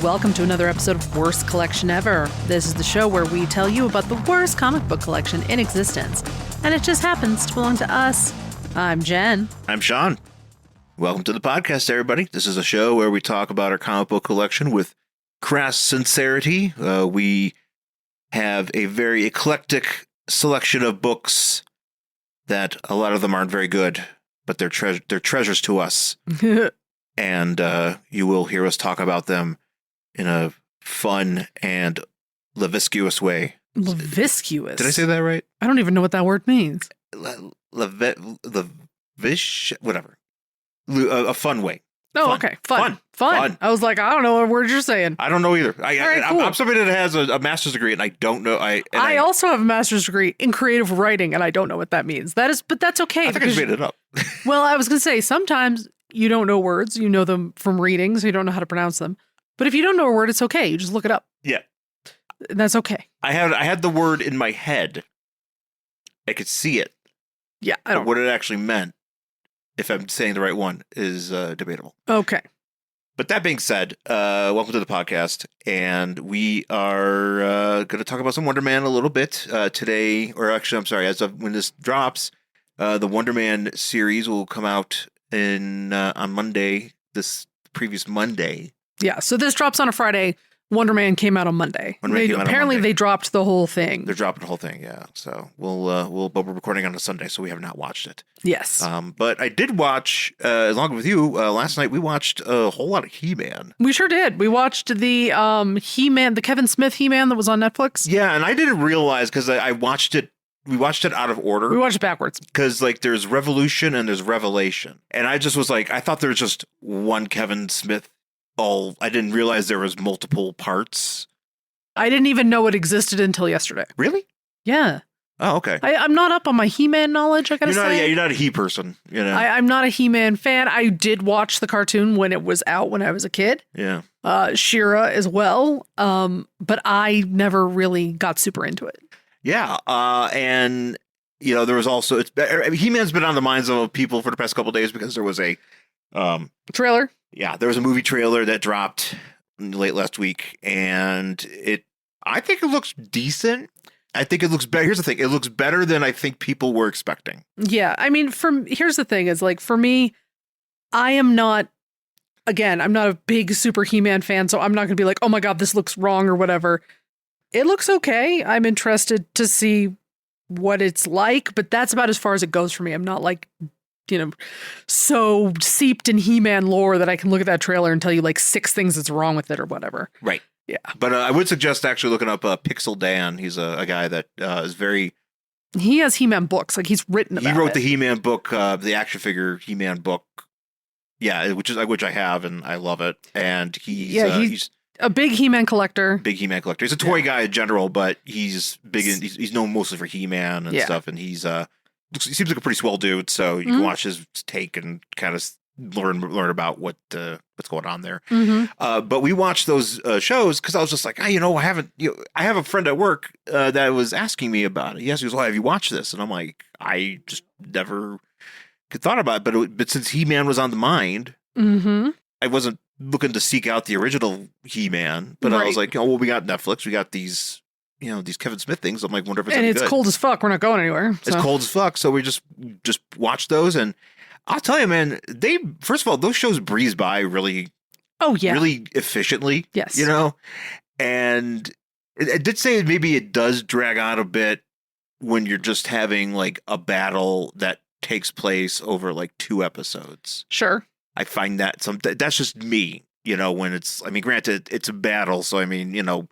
Welcome to another episode of Worst Collection Ever. This is the show where we tell you about the worst comic book collection in existence. And it just happens to belong to us. I'm Jen. I'm Shawn. Welcome to the podcast, everybody. This is a show where we talk about our comic book collection with crass sincerity. We have a very eclectic selection of books that a lot of them aren't very good, but they're treasures to us. And you will hear us talk about them in a fun and lascivious way. Lascivious? Did I say that right? I don't even know what that word means. Whatever. A fun way. Oh, Fun. Okay. Fun. I was like, I don't know what word you're saying. I don't know either. Cool. I'm somebody that has a master's degree, and I don't know. I also have a master's degree in creative writing, and I don't know what that means. But that's okay. I think I just made it up. Well, I was going to say, sometimes you don't know words. You know them from reading, so you don't know how to pronounce them. But if you don't know a word, it's okay. You just look it up. Yeah. That's okay. I had the word in my head. I could see it. Yeah, I But don't. what it actually meant, if I'm saying the right one, is debatable. Okay. But that being said, welcome to the podcast, and we are going to talk about some Wonder Man a little bit today. Or actually, I'm sorry, as of when this drops, the Wonder Man series will come out on Monday, this previous Monday. Yeah, so this drops on a Friday. Wonder Man came out on Monday. Apparently, they dropped the whole thing. They're dropping the whole thing, yeah. So but we're recording on a Sunday, so we have not watched it. Yes. But I did watch, along with you, last night we watched a whole lot of He-Man. We sure did. We watched the He-Man, the Kevin Smith He-Man that was on Netflix. Yeah, and I didn't realize because I watched it. We watched it out of order. We watched it backwards. Because, like, there's Revolution and there's Revelation. And I just was like, I thought there was just one Kevin Smith. I didn't realize there was multiple parts. I didn't even know it existed until yesterday. Really? Yeah. Oh, okay. I'm not up on my He-Man knowledge, I gotta say. Yeah, you're not a He person. You know. I'm not a He-Man fan. I did watch the cartoon when it was out when I was a kid. Yeah. She-Ra as well. But I never really got super into it. Yeah. And, you know, there was also, He-Man's been on the minds of people for the past couple of days because there was a Trailer? Yeah, there was a movie trailer that dropped late last week, and I think it looks decent. I think it looks better. Here's the thing. It looks better than I think people were expecting. Yeah. I mean, here's the thing is, like, for me, I'm not a big super He-Man fan, so I'm not going to be like, oh my God, this looks wrong or whatever. It looks okay. I'm interested to see what it's like, but that's about as far as it goes for me. I'm not like, you know, so seeped in He-Man lore that I can look at that trailer and tell you like 6 things that's wrong with it or whatever. Right. Yeah. But I would suggest actually looking up Pixel Dan. He's a guy that is very... He has He-Man books. Like, he's written about it. He wrote the He-Man book, the action figure He-Man book. Yeah, which I have, and I love it. And he's a big He-Man collector. He's a toy guy in general, but he's big. He's known mostly for He-Man and stuff. And he seems like a pretty swell dude. So you can watch his take and kind of learn about what's going on there. Mm-hmm. But we watched those shows because I was just like, I have a friend at work that was asking me about it. He goes, well, have you watched this? And I'm like, I just never thought about it. But since He-Man was on the mind, I wasn't looking to seek out the original He-Man. But I was like, oh, well, we got Netflix. We got these Kevin Smith things. I'm like, wonder if it's any good. Cold as fuck. We're not going anywhere. So. It's cold as fuck. So we just watched those, and I'll tell you, man, first of all, those shows breeze by really, really efficiently. Yes. You know, and it did say maybe it does drag out a bit when you're just having like a battle that takes place over like 2 episodes. Sure. I find that's just me, you know, when granted, it's a battle. So, I mean, you know,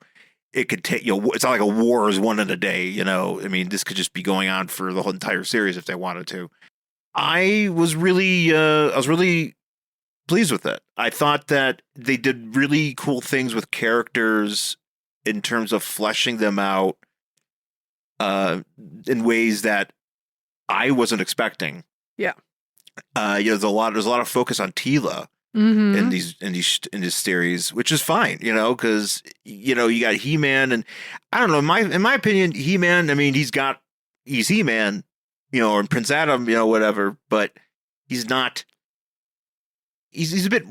it could take, it's not like a war is won in a day, you know. I mean, this could just be going on for the whole entire series if they wanted to. I was really pleased with it. I thought that they did really cool things with characters in terms of fleshing them out in ways that I wasn't expecting. Yeah. There's a lot of focus on Tila in this series, which is fine, you know, because you got He-Man, and I don't know, in my opinion, He-Man, I mean, he's He-Man, or Prince Adam, whatever, but he's not. He's a bit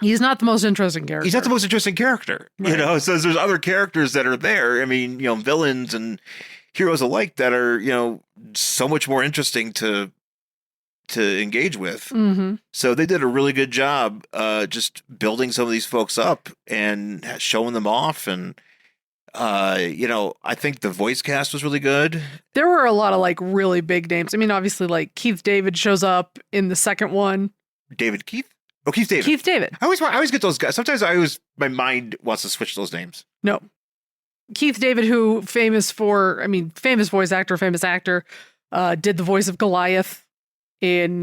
He's not the most interesting character. He's not the most interesting character. Right. You know, so there's other characters that are there. I mean, you know, villains and heroes alike that are, you know, so much more interesting to engage with. Mm-hmm. So they did a really good job just building some of these folks up and showing them off. And, you know, I think the voice cast was really good. There were a lot of like really big names. I mean, obviously, like Keith David shows up in the second one. David Keith? Oh, Keith David. Keith David. I always get those guys. Sometimes my mind wants to switch those names. No. Keith David, who famous voice actor, famous actor, did the voice of Goliath in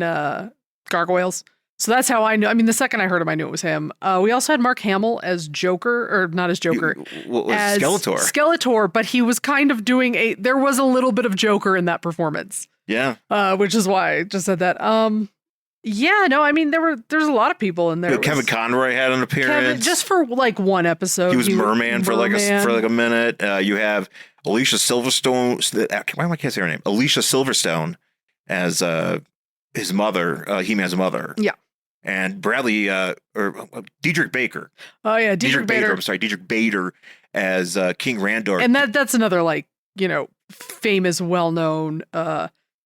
Gargoyles. So that's how I knew. I mean, the second I heard him, I knew it was him. We also had Mark Hamill as Joker, or not as Joker. What was as Skeletor? Skeletor, but he was kind of doing there was a little bit of Joker in that performance. Yeah. Which is why I just said that. Yeah, no, I mean, there's a lot of people in there. Kevin Conroy had an appearance. Just for like one episode. He was Merman for like a minute. You have Alicia Silverstone. Why am I can't say her name? Alicia Silverstone as his mother, He-Man's mother. Yeah. And Bradley or Diedrich Baker. Oh yeah, Diedrich Bader. I'm sorry, Diedrich Bader as King Randor. And that's another like, you know, famous, well-known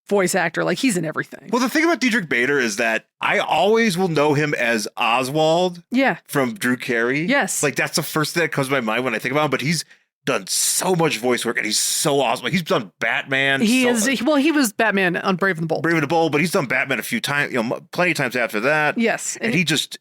voice actor. Like he's in everything. Well, the thing about Diedrich Bader is that I always will know him as Oswald. Yeah. From Drew Carey. Yes. Like that's the first thing that comes to my mind when I think about him. But he's done so much voice work and he's so awesome. Like he's done Batman. He was Batman on Brave and the Bold. Brave and the Bold, but he's done Batman a few times, you know, plenty of times after that. Yes. And he just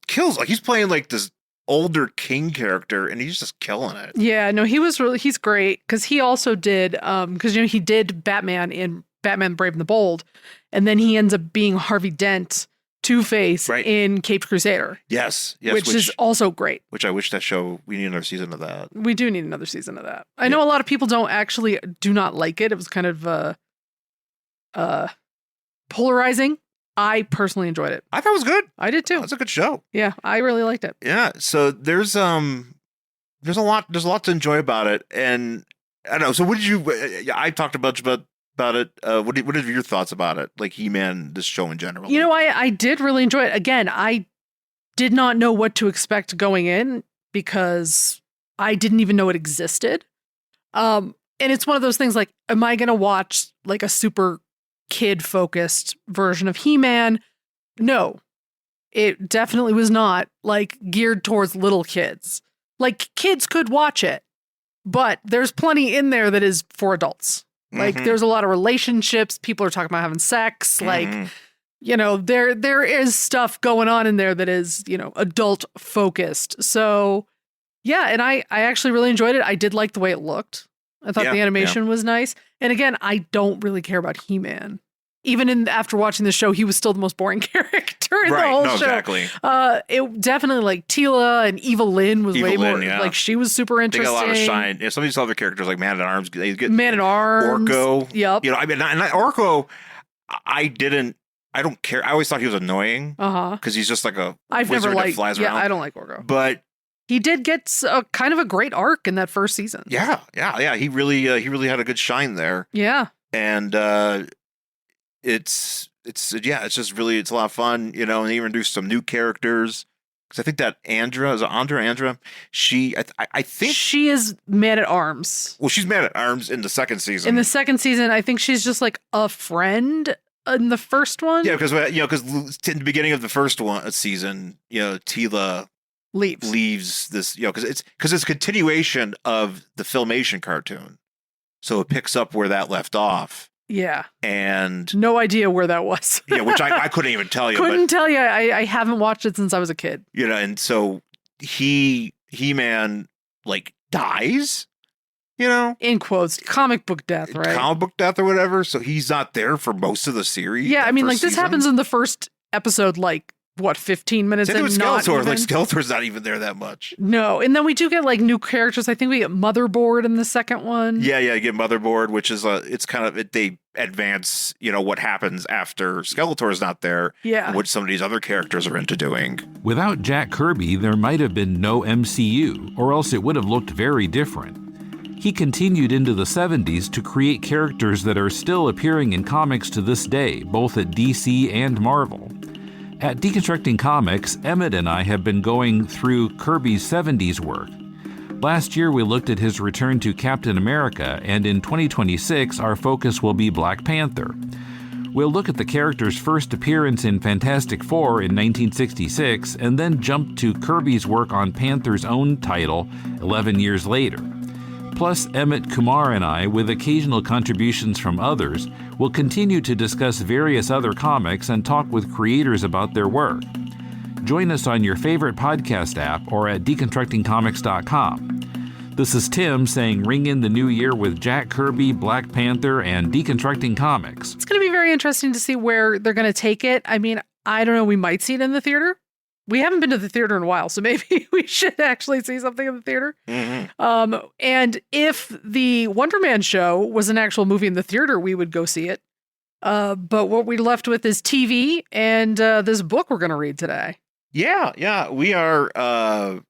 kills. Like he's playing like this older king character and he's just killing it. Yeah, no, he's great because he also did because you know he did Batman in Batman Brave and the Bold, and then he ends up being Harvey Dent, Two-Face in Caped Crusader. Yes, which is also great. Which I wish we need another season of that. We do need another season of that. I know a lot of people do not like it. It was kind of polarizing. I personally enjoyed it. I thought it was good. I did too. It's a good show. Yeah, I really liked it. Yeah. So there's a lot to enjoy about it, and I don't know. So what did you? I talked a bunch about it. What are your thoughts about it? Like He-Man, this show in general. You know, I did really enjoy it. Again, I did not know what to expect going in because I didn't even know it existed. And it's one of those things like, am I going to watch like a super kid-focused version of He-Man? No, it definitely was not like geared towards little kids. Like kids could watch it, but there's plenty in there that is for adults. Like there's a lot of relationships. People are talking about having sex. Like, you know, there is stuff going on in there that is, you know, adult focused. So yeah. And I actually really enjoyed it. I did like the way it looked. I thought the animation was nice. And again, I don't really care about He-Man. Even after watching the show, he was still the most boring character in the whole show. Exactly. It definitely like Teela and Eva Lynn was way more like she was super interesting. They got a lot of shine. Yeah, some of these other characters like Man at Arms, they get Man at Arms, Orko. Yep. You know, I mean, Orko, I don't care. I always thought he was annoying. Because he's just like a wizard that flies around. Yeah, I don't like Orko. But he did get kind of a great arc in that first season. Yeah. He really had a good shine there. Yeah. And it's just really, it's a lot of fun, you know, and they introduced some new characters. Because I think that Andra, she, I think she is Man at Arms. Well, she's Man at Arms in the second season. In the second season, I think she's just like a friend in the first one. Yeah, because in the beginning of the first season, you know, Teela leaves this, you know, because it's a continuation of the Filmation cartoon, so it picks up where that left off. Yeah. And no idea where that was. Yeah, which I couldn't even tell you. Tell you. I haven't watched it since I was a kid. You know, and so He-Man like dies, you know? In quotes, comic book death, right? Comic book death or whatever. So he's not there for most of the series. Yeah, I mean, like this happens in the first episode, like, what, 15 minutes in? Skeletor. Like Skeletor's not even there that much. No, and then we do get like new characters. I think we get Motherboard in the second one. Yeah, you get Motherboard, which is it's kind of they advance, you know, what happens after Skeletor's not there. Yeah, which some of these other characters are into doing. Without Jack Kirby, there might have been no MCU, or else it would have looked very different. He continued into the 70s to create characters that are still appearing in comics to this day, both at DC and Marvel. At Deconstructing Comics, Emmett and I have been going through Kirby's 70s work. Last year we looked at his return to Captain America, and in 2026 our focus will be Black Panther. We'll look at the character's first appearance in Fantastic Four in 1966, and then jump to Kirby's work on Panther's own title 11 years later. Plus, Emmett, Kumar, and I, with occasional contributions from others, will continue to discuss various other comics and talk with creators about their work. Join us on your favorite podcast app or at deconstructingcomics.com. This is Tim saying ring in the new year with Jack Kirby, Black Panther, and Deconstructing Comics. It's going to be very interesting to see where they're going to take it. I mean, I don't know. We might see it in the theater. We haven't been to the theater in a while, so maybe we should actually see something in the theater. Mm-hmm. And if the Wonder Man show was an actual movie in the theater, we would go see it. But what we left with is TV and this book we're going to read today. Yeah. We are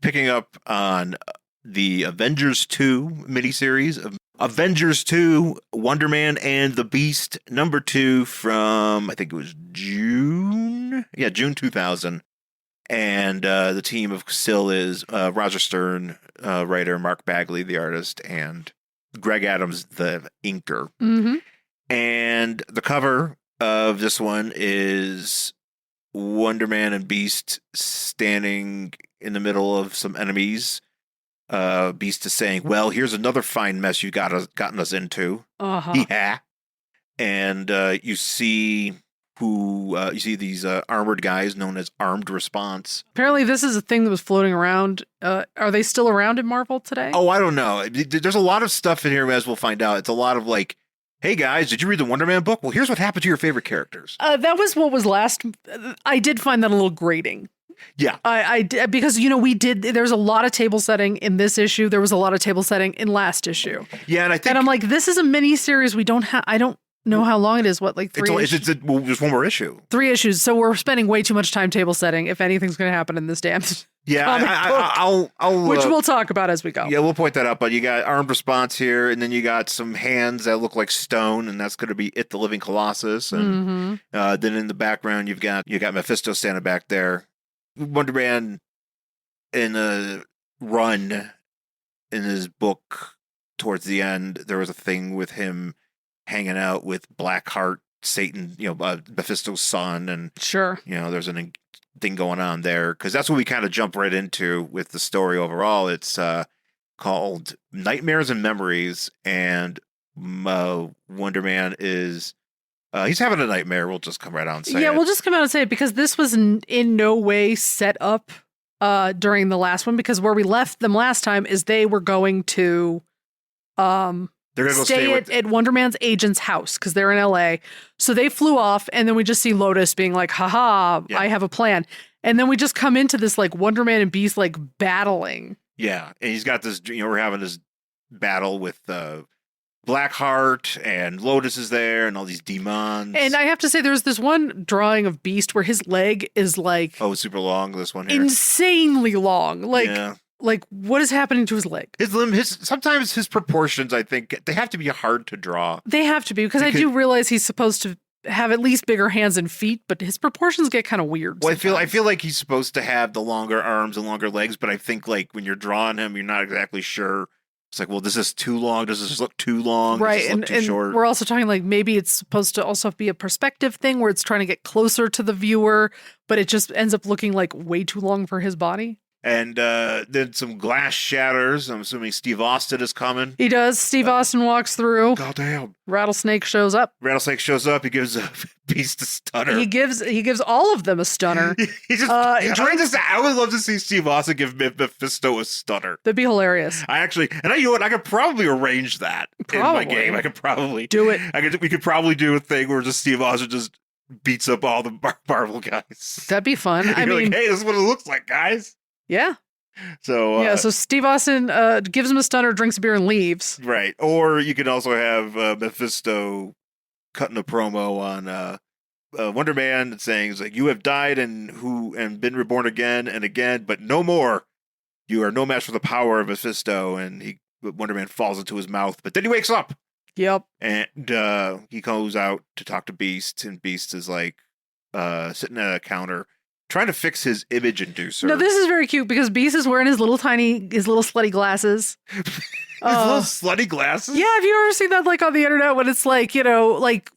picking up on the Avengers 2 miniseries. Avengers 2, Wonder Man and the Beast, number 2 from, I think it was June 2000. And the team of still is Roger Stern, writer, Mark Bagley, the artist, and Greg Adams, the inker. Mm-hmm. And the cover of this one is Wonder Man and Beast standing in the middle of some enemies. Beast is saying, well, here's another fine mess you gotten us into. Uh-huh. Yeah. And you see these armored guys known as Armed Response. Apparently this is a thing that was floating around. Are they still around in Marvel today? Oh, I don't know. There's a lot of stuff in here, as we'll find out. It's a lot of like, hey guys, did you read the Wonder Man book? Well, here's what happened to your favorite characters. That was what was last. I did find that a little grating. Yeah. I did, because, there's a lot of table setting in this issue. There was a lot of table setting in last issue. Yeah, and I'm like, this is a mini series. I don't know how long it is. What, like 3 issues? It's just one more issue. 3 issues. So we're spending way too much time table setting if anything's going to happen in this damn I'll which we'll talk about as we go. Yeah, we'll point that out. But you got Armed Response here, and then you got some hands that look like stone, and that's going to be It, the Living Colossus. And then in the background, you got Mephisto standing back there. Wonder Man in a run in his book towards the end, there was a thing with him hanging out with Blackheart, Satan, Mephisto's son, and sure, there's a thing going on there because that's what we kind of jump right into with the story overall. It's called Nightmares and Memories, and Wonder Man is he's having a nightmare. We'll just come right out and say it. We'll just come out and say it because this was in no way set up during the last one, because where we left them last time is they were going to they're going to stay at Wonder Man's agent's house because they're in LA. So they flew off, and then we just see Lotus being like, haha, I have a plan. And then we just come into this like Wonder Man and Beast like battling. Yeah. And he's got this, we're having this battle with Blackheart, and Lotus is there, and all these demons. And I have to say, there's this one drawing of Beast where his leg is like... Oh, it's super long, this one here. Insanely long. Like, what is happening to his leg? Sometimes his proportions, I think, they have to be hard to draw. They have to be, because I do realize he's supposed to have at least bigger hands and feet, but his proportions get kind of weird. Well, I feel like he's supposed to have the longer arms and longer legs, but I think like when you're drawing him, you're not exactly sure. It's like, well, does this too long? Does this look too long? Right, does this look too short? We're also talking like maybe it's supposed to also be a perspective thing where it's trying to get closer to the viewer, but it just ends up looking like way too long for his body. And then some glass shatters. I'm assuming Steve Austin is coming. He does. Steve Austin walks through. Goddamn. Rattlesnake shows up. He gives Beast a stunner. He gives all of them a stunner. He just I would love to see Steve Austin give Mephisto a stunner. That'd be hilarious. I could probably arrange that in my game. I could probably do it. We could probably do a thing where just Steve Austin just beats up all the Marvel guys. That'd be fun. I mean, like, hey, this is what it looks like, guys. Yeah. So so Steve Austin gives him a stunner, drinks a beer, and leaves. Right. Or you can also have Mephisto cutting a promo on Wonder Man saying, like, you have died and been reborn again and again, but no more. You are no match for the power of Mephisto. And Wonder Man falls into his mouth, but then he wakes up. Yep. And he goes out to talk to Beast, and Beast is like, sitting at a counter trying to fix his image inducer. No, this is very cute because Beast is wearing his little slutty glasses. His little slutty glasses? Yeah, have you ever seen that like on the internet when it's like, like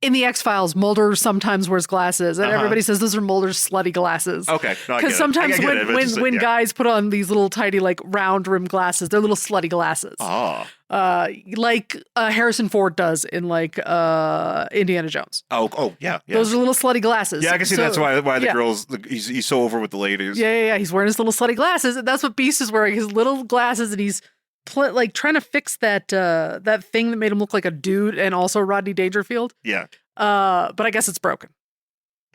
in the X-Files, Mulder sometimes wears glasses and everybody says those are Mulder's slutty glasses. Okay. No, because sometimes when guys put on these little tiny like round rim glasses, they're little slutty glasses. Oh. Like Harrison Ford does in like Indiana Jones. Oh, yeah. Those are little slutty glasses. Yeah, I can see that's why the girls, he's so over with the ladies. Yeah. He's wearing his little slutty glasses, and that's what Beast is wearing, his little glasses, and he's like trying to fix that thing that made him look like a dude and also Rodney Dangerfield. Yeah. But I guess it's broken.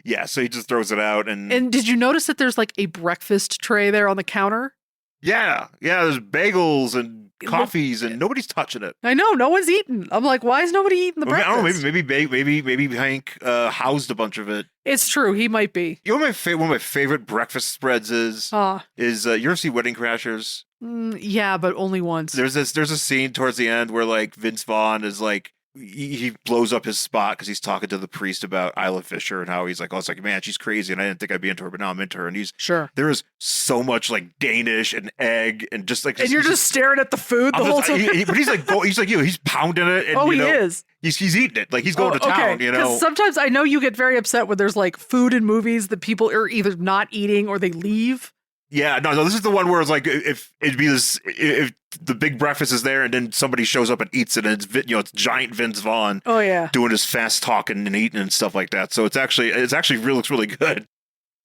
Yeah, so he just throws it out. And did you notice that there's like a breakfast tray there on the counter? Yeah, there's bagels and coffees and nobody's touching it. I know, no one's eating. I'm like, why is nobody eating the breakfast? I don't know, maybe Hank housed a bunch of it. It's true, he might be. You know what one of my favorite breakfast spreads is you ever see Wedding Crashers? Yeah, but only once. There's a scene towards the end where like Vince Vaughn is like he blows up his spot because he's talking to the priest about Isla Fisher and how he's like, oh, it's like, man, she's crazy and I didn't think I'd be into her, but now I'm into her. And he's sure. There is so much like Danish and egg and just like, and you're just staring at the food the whole time. But he's pounding it. And, he is. He's eating it. Like he's going to town, Because sometimes I know you get very upset when there's like food in movies that people are either not eating or they leave. Yeah, no, this is the one where it's like if the big breakfast is there and then somebody shows up and eats it and it's giant Vince Vaughn. Oh yeah, doing his fast talking and eating and stuff like that. So it looks really good.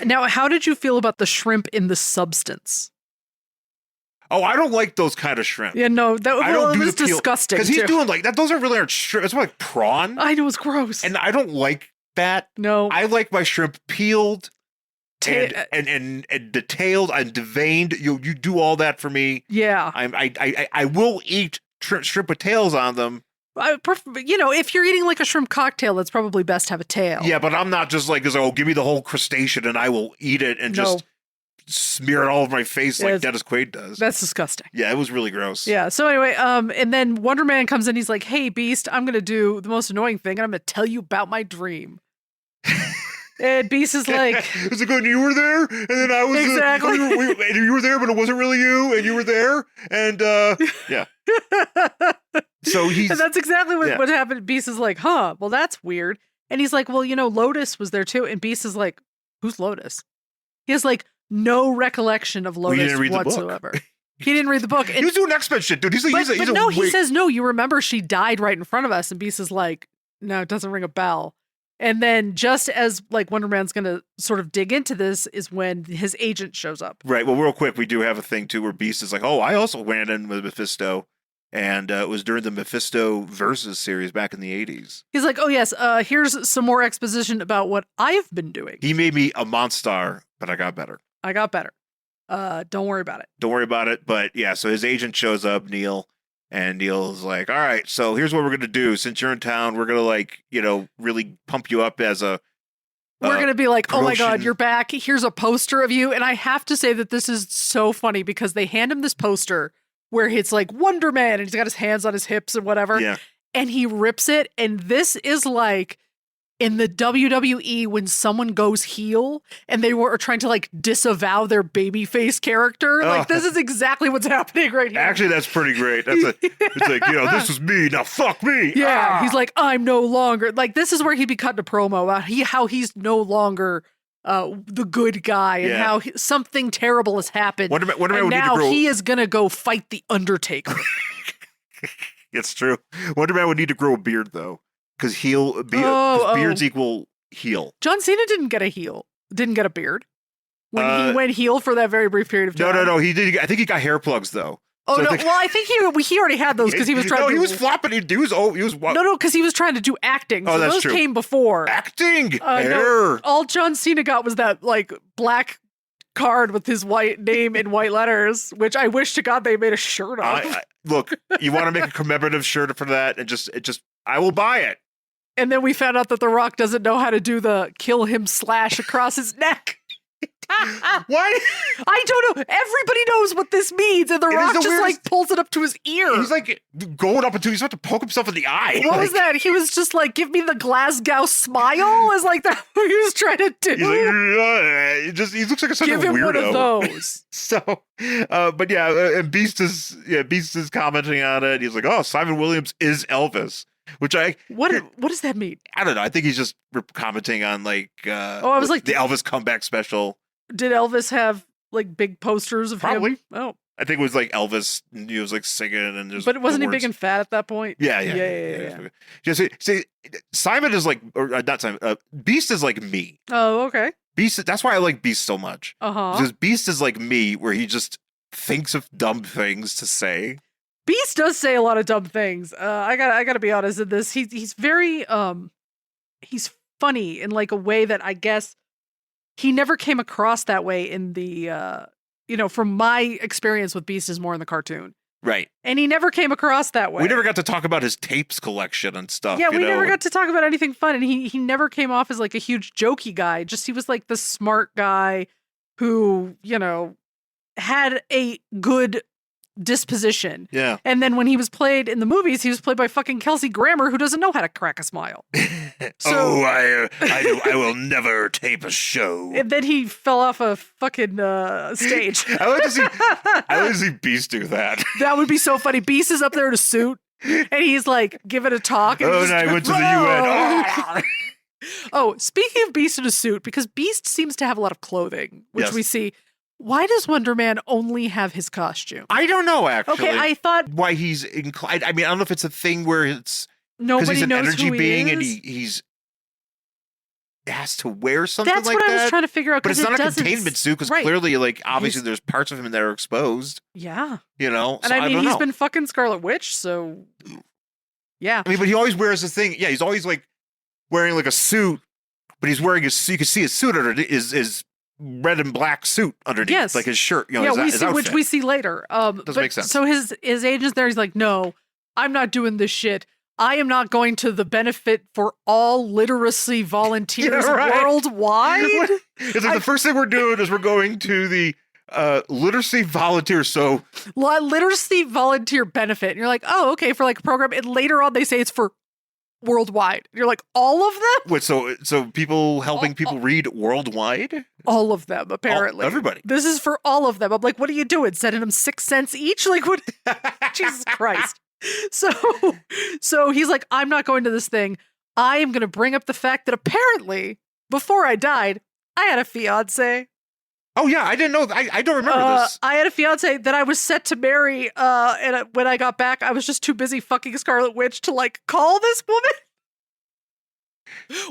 Now, how did you feel about the shrimp in the substance? Oh, I don't like those kind of shrimp. Yeah, no, it was disgusting. Because he's doing like that. Those aren't shrimp. It's more like prawn. I know, it's gross, and I don't like that. No, I like my shrimp peeled. And detailed and deveined. You do all that for me. Yeah. I will eat shrimp with tails on them. If you're eating like a shrimp cocktail, that's probably best to have a tail. Yeah, but I'm not just like, give me the whole crustacean and I will eat it and just smear it all over my face like Dennis Quaid does. That's disgusting. Yeah, it was really gross. Yeah. So anyway, and then Wonder Man comes in. He's like, "Hey, Beast, I'm gonna do the most annoying thing, and I'm gonna tell you about my dream." And Beast is like, "Is it good? You were there, and then I was exactly. You were there, but it wasn't really you, and you were there, and yeah." So and that's exactly what happened. Beast is like, "Huh? Well, that's weird." And he's like, "Well, Lotus was there too." And Beast is like, "Who's Lotus?" He has like no recollection of Lotus whatsoever. He didn't read the book. And he was doing X-Men shit, dude. He says no. You remember she died right in front of us, and Beast is like, "No, it doesn't ring a bell." And then just as like Wonder Man's going to sort of dig into this is when his agent shows up. Right. Well, real quick, we do have a thing too where Beast is like, "Oh, I also went in with Mephisto." And it was during the Mephisto Versus series back in the 80s. He's like, "Oh, yes, here's some more exposition about what I've been doing." He made me a monster, but I got better. Don't worry about it. Don't worry about it. But yeah, so his agent shows up, Neil. And Neil's like, "All right, so here's what we're going to do. Since you're in town, we're going to, really pump you up as a we're going to be like, promotion. Oh my God, you're back. Here's a poster of you." And I have to say that this is so funny because they hand him this poster where it's like Wonder Man and he's got his hands on his hips and whatever. Yeah. And he rips it. And this is like in the WWE when someone goes heel and they were trying to like disavow their babyface character. Like this is exactly what's happening right here. Actually, that's pretty great. It's like, this is me. Now fuck me. Yeah. He's like, "I'm no longer," like this is where he'd be cutting a promo about how he's no longer the good guy and how something terrible has happened. And now he is going to go fight the Undertaker. It's true. Wonder Man would need to grow a beard though. Because beards equal heel. John Cena didn't get a beard when he went heel for that very brief period of time. No, he did. I think he got hair plugs though. Oh, so no. I think he already had those because he was trying to. No, he was flopping. He was. No, because he was trying to do acting. So that's those true. Came before. Acting? Hair. No, all John Cena got was that, like, black card with his white name in white letters, which I wish to God they made a shirt of. Look, you want to make a commemorative shirt for that, and I will buy it. And then we found out that The Rock doesn't know how to do the kill him slash across his neck. Why? I don't know. Everybody knows what this means, and The Rock the just weirdest- like pulls it up to his ear. He's like going up until he's about to poke himself in the eye. What was that? He was just like, "Give me the Glasgow smile." Is like that what he was trying to do? He's like, he looks like such Give a him weirdo. one of those. So, but and Beast is commenting on it. He's like, "Oh, Simon Williams is Elvis," which What does that mean? I don't know. I think he's just commenting on like I was like, the Elvis comeback special. Did Elvis have like big posters of Probably. him? Oh, I think it was like Elvis. He was like singing and there's. but wasn't he the big words. and fat at that point? Yeah. Just see, Simon is like, or not Simon. Beast is like me. Oh, okay. Beast. That's why I like Beast so much. Because Beast is like me, where he just thinks of dumb things to say. Beast does say a lot of dumb things. I gotta be honest in this. He's very he's funny in like a way that I guess he never came across that way in the from my experience with Beast is more in the cartoon. Right. And he never came across that way. We never got to talk about his tapes collection and stuff. Yeah, we never got to talk about anything fun. And he never came off as like a huge jokey guy. Just he was like the smart guy who, had a good disposition. Yeah. And then when he was played in the movies, he was played by fucking Kelsey Grammer, who doesn't know how to crack a smile. I will never tape a show. And then he fell off a fucking stage. I like to see Beast do that. That would be so funny. Beast is up there in a suit, and he's like giving a talk. And And I went to the UN. Oh, speaking of Beast in a suit, because Beast seems to have a lot of clothing, which Yes. we see. Why does Wonder Man only have his costume? I don't know, actually. Okay, I thought why he's inclined. I mean, I don't know if it's a thing where it's because nobody he's an knows energy who he being is. and he has to wear something That's like what that. I was trying to figure out. But it's because not a doesn't containment suit because right. clearly, like, obviously, His- there's parts of him that are exposed. Yeah, And and so I mean, don't he's know. been fucking Scarlet Witch, so yeah. I mean, but he always wears this thing. Yeah, he's always like wearing like a suit, but he's wearing his. You can see his suit under his red and black suit underneath, Yes. like his shirt. Yeah, we his see, which outfit. we see later. Doesn't make sense. So his agent's there. He's like, "No, I'm not doing this shit. I am not going to the benefit for all literacy volunteers Yeah, right. worldwide." It's like the first thing we're doing is we're going to the literacy volunteers. So Literacy volunteer benefit. And you're like, "Oh, okay," for like a program. And later on, they say it's for worldwide. And you're like, all of them? what? So people helping people read worldwide. All of them, apparently. Everybody. This is for all of them. I'm like, what are you doing? Sending them 6 cents each? Like, what? Jesus Christ. So he's like, I'm not going to this thing. I am going to bring up the fact that apparently, before I died, I had a fiance. Oh yeah, I didn't know. I don't remember this. I had a fiance that I was set to marry. And when I got back, I was just too busy fucking Scarlet Witch to like call this woman.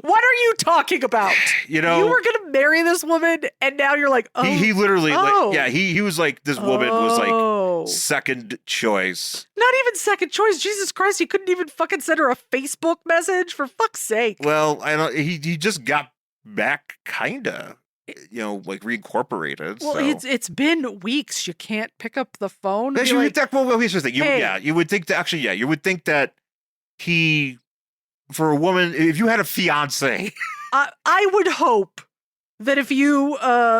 What are you talking about? You You were gonna marry this woman, and now you're like, oh, he literally, oh. he was like, this woman was like oh. second choice. Not even second choice. Jesus Christ, he couldn't even fucking send her a Facebook message, for fuck's sake. Well, I don't. He just got back, kinda. Like reincorporated. Well, so. it's been weeks. You can't pick up the phone. and be Actually, like, well, here's the thing. hey. You would think that actually, you would think that he, for a woman, if you had a fiance, I would hope that if you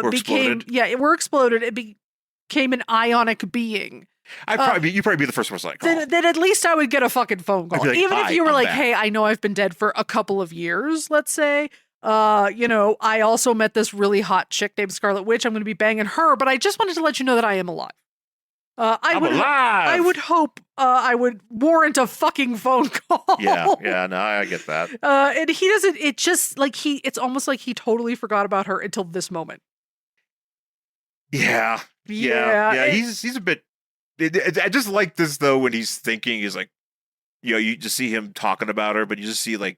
became exploded. were exploded, it became an ionic being. you'd probably be the first person I call. Then at least I would get a fucking phone call. I'd be like, Even if "Hi, you were I'm like, back." hey, I know I've been dead for a couple of years, let's say. I also met this really hot chick named Scarlet Witch. I'm going to be banging her, but I just wanted to let you know that I am alive. I'm alive. I would hope I would warrant a fucking phone call. Yeah, no, I get that. And he doesn't. It just like it's almost like he totally forgot about her until this moment. Yeah. He's a bit. I just like this though when he's thinking. He's like, you just see him talking about her, but you just see like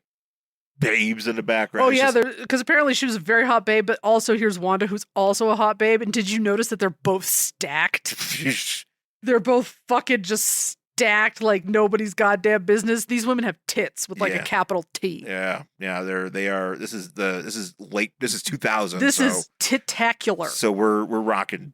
babes in the background. Oh It's yeah, just- because apparently she was a very hot babe, but also here's Wanda, who's also a hot babe. And did you notice that they're both stacked? They're both fucking just stacked like nobody's goddamn business. These women have tits with like a Yeah. capital T. Yeah, they are. This is 2000. This so, is titacular. So we're rocking.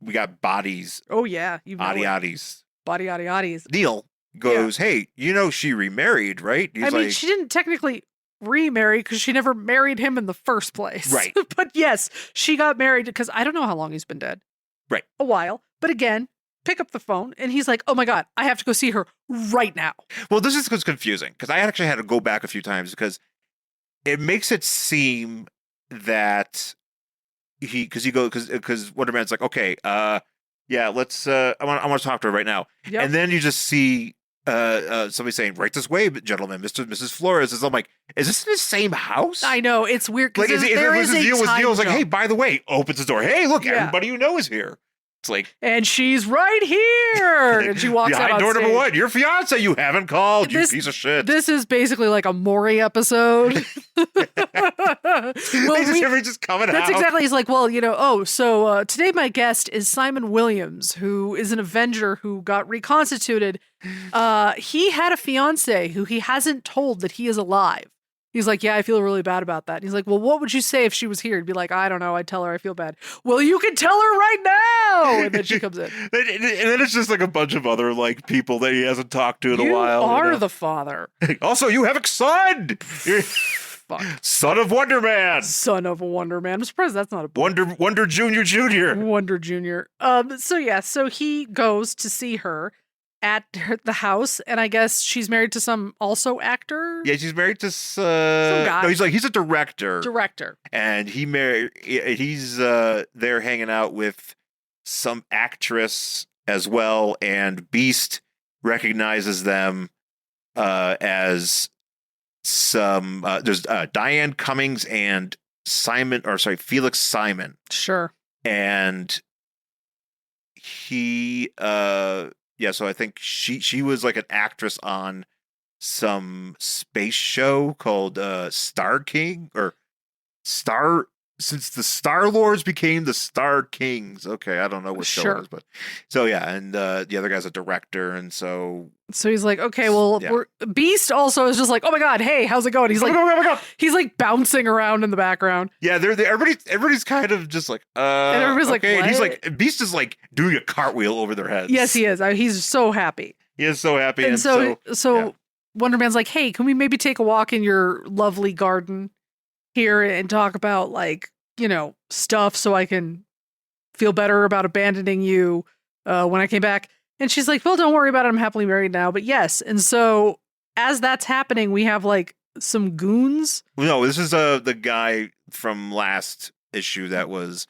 We got bodies, Oh yeah, you know body it. oddies. Body oddies. Neil goes, hey, she remarried, right? He's I mean, like, she didn't technically remarry because she never married him in the first place. Right. But yes, she got married because I don't know how long he's been dead. Right. A while. But again, pick up the phone and he's like, oh my God, I have to go see her right now. Well, this is confusing because I actually had to go back a few times because it makes it seem that because Wonder Man's like, okay, yeah, let's I want to talk to her right now. Yep. And then you just see somebody saying, right this way, gentlemen, Mr. and Mrs. Flores. And I'm like, is this in the same house? I know, it's weird Like, because is there is a time Neil's like, jump. hey, by the way, opens the door. Hey, look, Yeah. everybody you know is here. It's like, And she's right here. And she walks out behind on door stage. number one, your fiance you haven't called, This- you piece of shit. This is basically like a Maury episode. Everybody's just coming out. That's exactly. He's like, well, so today my guest is Simon Williams, who is an Avenger who got reconstituted. He had a fiance who he hasn't told that he is alive. He's like, yeah, I feel really bad about that. And he's like, well, what would you say if she was here? He'd be like, I don't know. I'd tell her I feel bad. Well, you can tell her right now. And then she comes in. And then it's just like a bunch of other like people that he hasn't talked to in a while. You are know? the father. Also, you have a son. You're Fuck. son of Wonder Man. Son of a Wonder Man. I'm surprised that's not a Wonder Junior Junior. Wonder Junior. So he goes to see her at the house, and I guess she's married to some also actor. Yeah, she's married to some guy. No, he's a director. Director. And he's there hanging out with some actress as well, and Beast recognizes them as some there's Diane Cummings and Felix Simon. Sure. And he so I think she was like an actress on some space show called Star King or Star since the Star Lords became the Star Kings. Okay, I don't know what show it was, but so yeah, and the other guy's a director, and so he's like, okay, well, Yeah. Beast also is just like, oh my God, hey, how's it going? He's like, oh my God. he's like bouncing around in the background. Yeah, everybody's kind of just like, And everybody's like, okay. And he's what? like, Beast is like doing a cartwheel over their heads. Yes, he is. He's so happy. He is so happy, And so yeah. Wonder Man's like, hey, can we maybe take a walk in your lovely garden here and talk about like, stuff so I can feel better about abandoning you when I came back. And she's like, well, don't worry about it. I'm happily married now. But yes. And so as that's happening, we have like some goons. No, this is the guy from last issue that was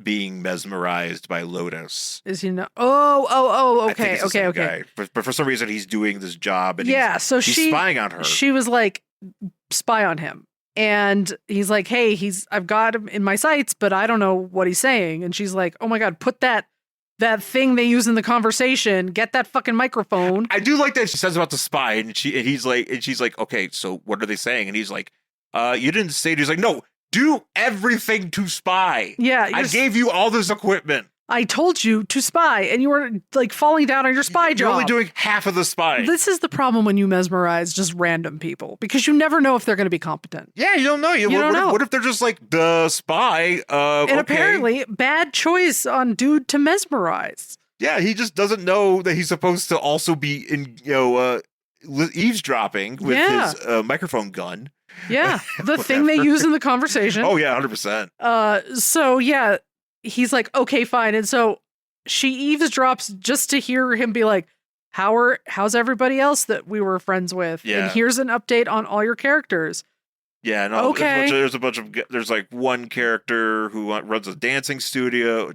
being mesmerized by Lotus. Is he not? Oh, I think okay, it's the okay, same okay. guy. But for some reason, he's doing this job, and Yeah, so he's she spying on her. She was like, spy on him. And he's like, hey, I've got him in my sights, but I don't know what he's saying. And she's like, oh my God, put that thing they use in the conversation, get that fucking microphone. I do like that she says about the spy, and she's like, okay, so what are they saying? And he's like, you didn't say it. He's like, no, do everything to spy. Yeah. I gave you all this equipment. I told you to spy, and you were like falling down on your spy job. You're only doing half of the spy. This is the problem when you mesmerize just random people, because you never know if they're going to be competent. Yeah, you don't know. You don't know. What if they're just like the spy? And apparently, bad choice on dude to mesmerize. Yeah, he just doesn't know that he's supposed to also be eavesdropping with his microphone gun. Yeah, the thing they use in the conversation. Oh yeah, 100%. So yeah, he's like, okay, fine. And so she eavesdrops just to hear him be like, how's everybody else that we were friends with? Yeah. And here's an update on all your characters. Yeah, no. Okay. There's like one character who runs a dance studio.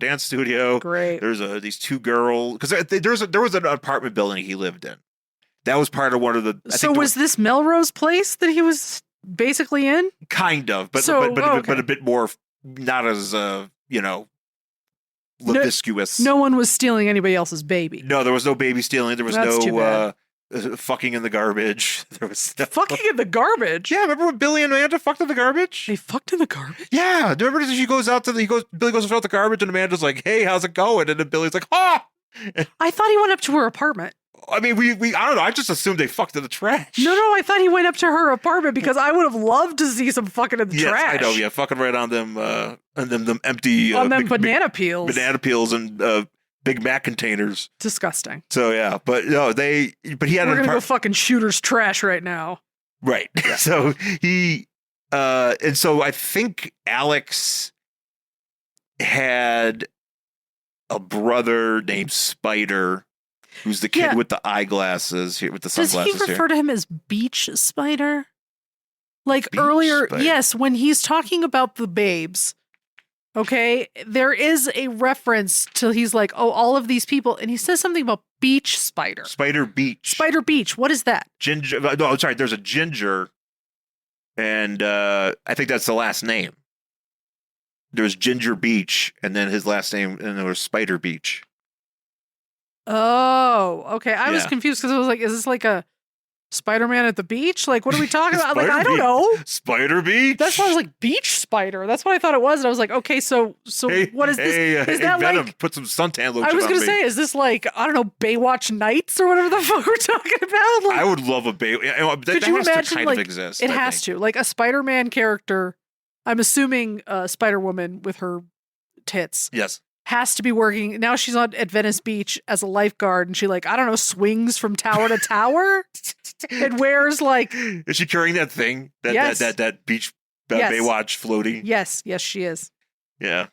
Great. There's these two girls because there was an apartment building he lived in. That was part of one of the. So was this Melrose Place that he was basically in? Kind of, but okay. but a bit more not as Leviscuous. No one was stealing anybody else's baby. No, there was no baby stealing. There was That's too bad. Fucking in the garbage. There was no Fucking in the garbage? Yeah, remember when Billy and Amanda fucked in the garbage? They fucked in the garbage? Yeah, do you remember Billy goes to fill out the garbage and Amanda's like, hey, how's it going? And then Billy's like, ah! I thought he went up to her apartment. I mean, we I don't know. I just assumed they fucked in the trash. No, I thought he went up to her apartment because I would have loved to see some fucking in the trash. I know, yeah, fucking right on them empty on them banana peels. Banana peels and Big Mac containers. Disgusting. So yeah, but no, he had We're an gonna go fucking Shooter's trash right now. Right. So he, and so I think Alex had a brother named Spider, who's the kid with the eyeglasses here, with the sunglasses. Does he refer to him as Beach Spider? Like Beach earlier, Spider. yes, when he's talking about the babes, okay, there is a reference to he's like, oh, all of these people, and he says something about Beach Spider. Spider Beach. Spider Beach. What is that? Ginger. No, I'm sorry. There's a Ginger, and I think that's the last name. There was Ginger Beach, and then his last name, and there was Spider Beach. Oh, okay. I was confused because I was like, is this like a Spider-Man at the beach? Like, what are we talking about? Like, I don't know. Spider Beach? That's why I was like, Beach Spider. That's what I thought it was. And I was like, okay, so what is this? Is that Venom, like... put some suntan lotion I was going to say, is this like, I don't know, Baywatch Nights or whatever the fuck we're talking about? Like, I would love a Baywatch. Could you imagine, kind like, of exist. it has to. Like, a Spider-Man character, I'm assuming Spider-Woman with her tits. Yes. Has to be working. Now she's at Venice Beach as a lifeguard, and she, like, I don't know, swings from tower to tower and wears, like... Is she carrying that thing? Yes. That beach Yes. Baywatch floaty? Yes, she is. Yeah.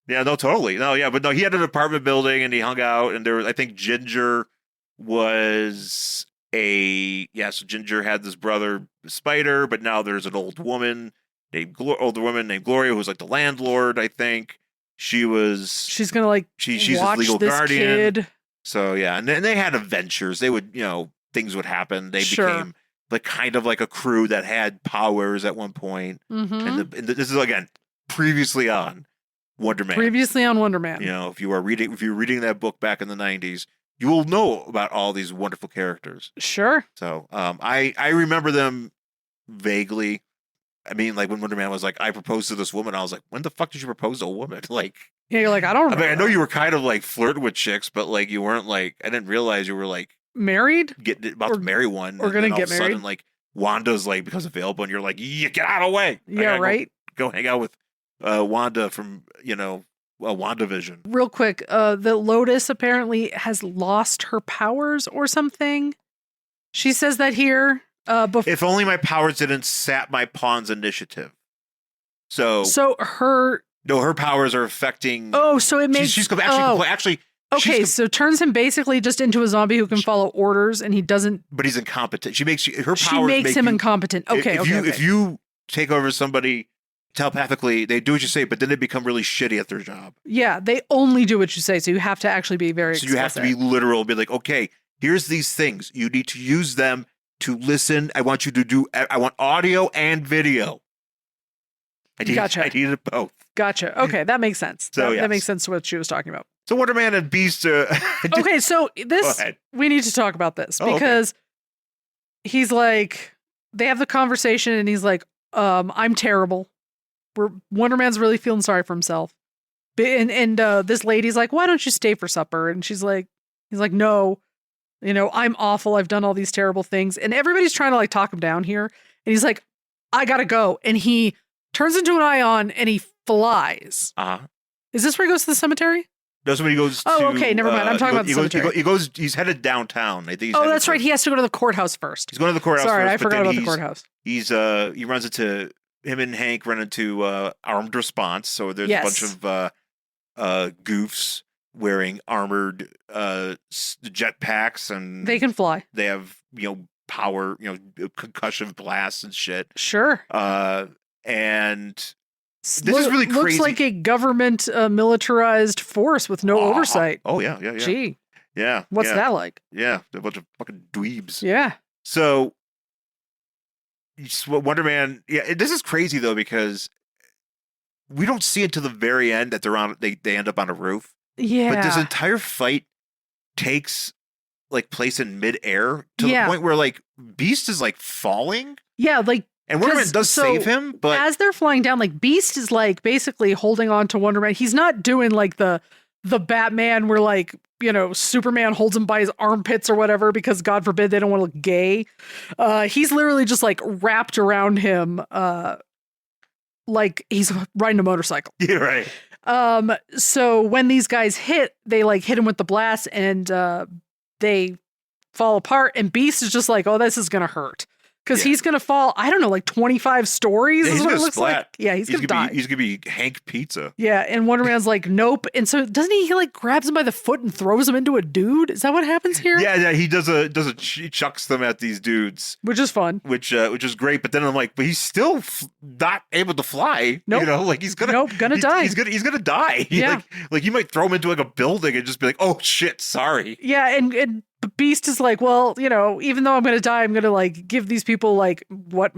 Yeah, no, totally. No, yeah, but no, he had an apartment building, and he hung out, and there was, I think Ginger was so Ginger had this brother, Spider, but now there's an older woman named Gloria, who's like the landlord, I think. She's gonna like she's watch his legal this guardian. Kid. So yeah, and they had adventures. They would, things would happen. They became like kind of like a crew that had powers at one point. Mm-hmm. And this is again previously on Wonder Man. Previously on Wonder Man. If you're reading that book back in the 90s, you will know about all these wonderful characters. Sure. So I remember them vaguely. I mean, like when Wonder Man was like, I proposed to this woman, I was like, when the fuck did you propose to a woman? Like, yeah, you're like, I don't remember. I mean, I know you were kind of like flirting with chicks, but like you weren't like, I didn't realize you were like married, about to marry one, or gonna get married. Sudden, like Wanda's like becomes available, and you're like, yeah, get out of the way. Yeah, right. Go hang out with Wanda from WandaVision. Real quick, the Lotus apparently has lost her powers or something. She says that here. If only my powers didn't sap my pawn's initiative. So her powers are affecting. Oh, so it makes she's actually. Okay, so turns him basically just into a zombie who can follow orders, and he doesn't. But he's incompetent. She makes him incompetent. Okay, If you take over somebody telepathically, they do what you say, but then they become really shitty at their job. Yeah, they only do what you say, so you have to actually be very. So you have to be literal. Be like, okay, here's these things. You need to use them to listen. I want you to do. I want audio and video. Gotcha. I needed both. Gotcha. Okay, that makes sense. So that makes sense to what she was talking about. So Wonder Man and Beast. Okay, so we need to talk about this because he's like, they have the conversation, and he's like, I'm terrible. Wonder Man's really feeling sorry for himself, and this lady's like, why don't you stay for supper? And he's like, no. I'm awful. I've done all these terrible things. And everybody's trying to like talk him down here. And he's like, I gotta go. And he turns into an ion and he flies. Is this where he goes to the cemetery? That's when he goes to... Oh, okay. Never mind. I'm talking about the cemetery. He's headed downtown. I think that's right. He has to go to the courthouse first. He's going to the courthouse Sorry, first. I forgot about the courthouse. He runs into... Him and Hank run into Armed Response. So there's a bunch of goofs wearing armored jetpacks, and they can fly. They have power, concussion blasts and shit. Sure. And this is really crazy. Looks like a government militarized force with no oversight. Oh yeah. Gee. Yeah. What's that like? Yeah, a bunch of fucking dweebs. Yeah. So Wonder Man. Yeah, this is crazy though because we don't see it to the very end that they end up on a roof. Yeah. But this entire fight takes like place in midair to the point where like Beast is like falling. Yeah, like, and Wonder Man does save him, but as they're flying down, like Beast is like basically holding on to Wonder Man. He's not doing like the Batman where like, Superman holds him by his armpits or whatever because God forbid they don't want to look gay. He's literally just like wrapped around him like he's riding a motorcycle. Yeah, right. So when these guys they like hit him with the blast and they fall apart, and Beast is just like, oh, this is gonna hurt. Because he's going to fall, I don't know, like 25 stories Yeah, is he's what it gonna looks splat. like. Yeah, he's going to die. He's gonna be Hank Pizza. Yeah, and Wonder Man's like, nope. And so doesn't he like grabs him by the foot and throws him into a dude? Is that what happens here? Yeah, he he chucks them at these dudes, Which is fun. which is great. But then I'm like, but he's still not able to fly. Nope. You know, like he's gonna die. He's gonna die. Yeah. Like you might throw him into like a building and just be like, oh shit, sorry. Yeah, and Beast is like, well, you know, even though I'm going to die, I'm going to like give these people like what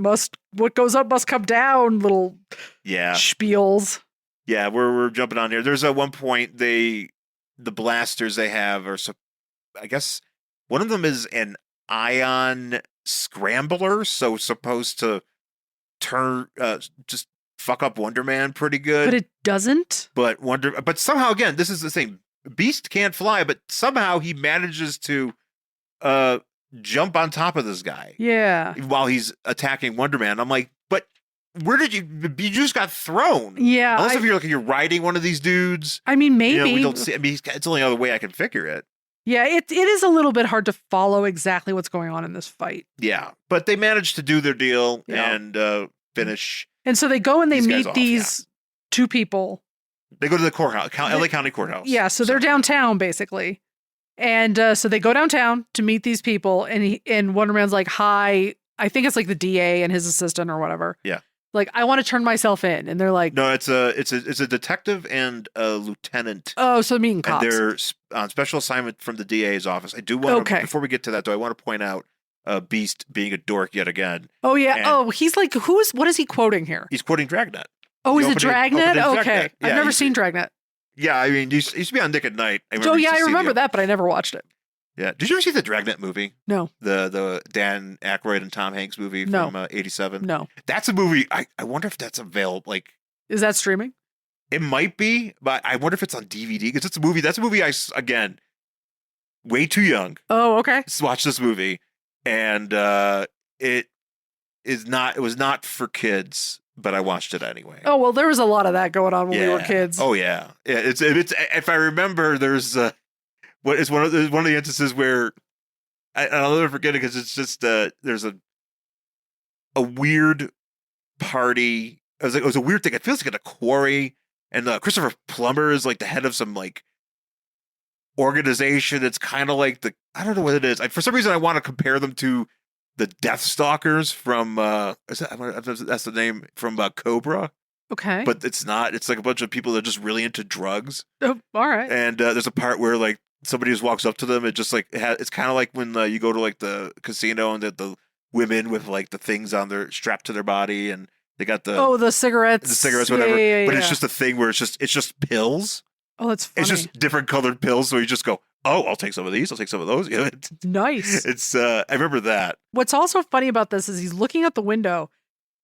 goes up must come down little spiels. Yeah, we're jumping on here. There's at one point the blasters they have are, I guess one of them is an ion scrambler, so supposed to turn just fuck up Wonder Man pretty good. But it doesn't. But somehow again, this is the same. Beast can't fly, but somehow he manages to jump on top of this guy. Yeah. While he's attacking Wonder Man. I'm like, but where did you just got thrown? Yeah. Unless if you're riding one of these dudes. I mean, maybe. You know, we don't see, I mean, it's the only other way I can figure it. Yeah, it is a little bit hard to follow exactly what's going on in this fight. Yeah, but they managed to do their deal and finish. And so they go and they meet off, these two people. They go to the courthouse, LA County Courthouse. Yeah, so they're downtown basically. And so they go downtown to meet these people, and Wonder Man's like, hi, I think it's like the DA and his assistant or whatever. Yeah. Like, I want to turn myself in. And they're like, no, it's a detective and a lieutenant. Oh, so meeting cops. And they're on special assignment from the DA's office. I do want to, before we get to that, though, I want to point out Beast being a dork yet again. Oh, yeah. He's like, what is he quoting here? He's quoting Dragnet. Oh, is it Dragnet? Okay. Yeah, I've never seen Dragnet. Yeah, I mean, he used to be on Nick at Night. I remember that, but I never watched it. Yeah. Did you ever see the Dragnet movie? No. The Dan Aykroyd and Tom Hanks movie from '87? No. That's a movie. I wonder if that's available. Like, is that streaming? It might be, but I wonder if it's on DVD because it's a movie. That's a movie again, way too young. Oh, okay. To watch this movie, and it was not for kids. But I watched it anyway. Oh, well, there was a lot of that going on when we were kids. Oh, yeah. It's if I remember, there's it's one of the instances where I'll never forget it because it's just there's a weird party. It was a weird thing. It feels like at a quarry, and Christopher Plummer is like the head of some like organization. It's kind of like I don't know what it is. For some reason, I want to compare them to the Deathstalkers from that's the name from Cobra. Okay. But it's not. It's like a bunch of people that are just really into drugs. Oh, all right. And there's a part where like somebody just walks up to them. It just like it's kind of like when you go to like the casino and the women with like the things on their strapped to their body and they got the cigarettes, whatever. Yeah, but it's just a thing where it's just pills. Oh, that's funny. It's just different colored pills. So you just go, oh, I'll take some of these. I'll take some of those. Yeah, nice. It's I remember that. What's also funny about this is he's looking out the window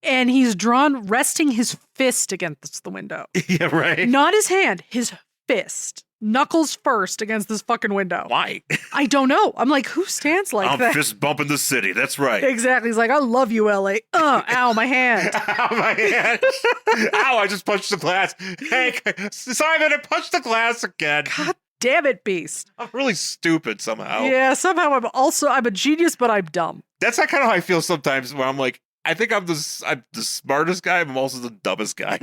and he's resting his fist against the window. Yeah, right. Not his hand, his fist. Knuckles first against this fucking window. Why? I don't know. I'm like, who stands like that? I'm fist bumping the city. That's right. Exactly. He's like, I love you, LA. Ow, my hand. Ow, my hand. Ow, I just punched the glass. Hank, Simon, I punched the glass again. God damn it, Beast. I'm really stupid somehow. Yeah, somehow I'm a genius, but I'm dumb. That's kind of how I feel sometimes where I'm like, I think I'm the smartest guy, but I'm also the dumbest guy.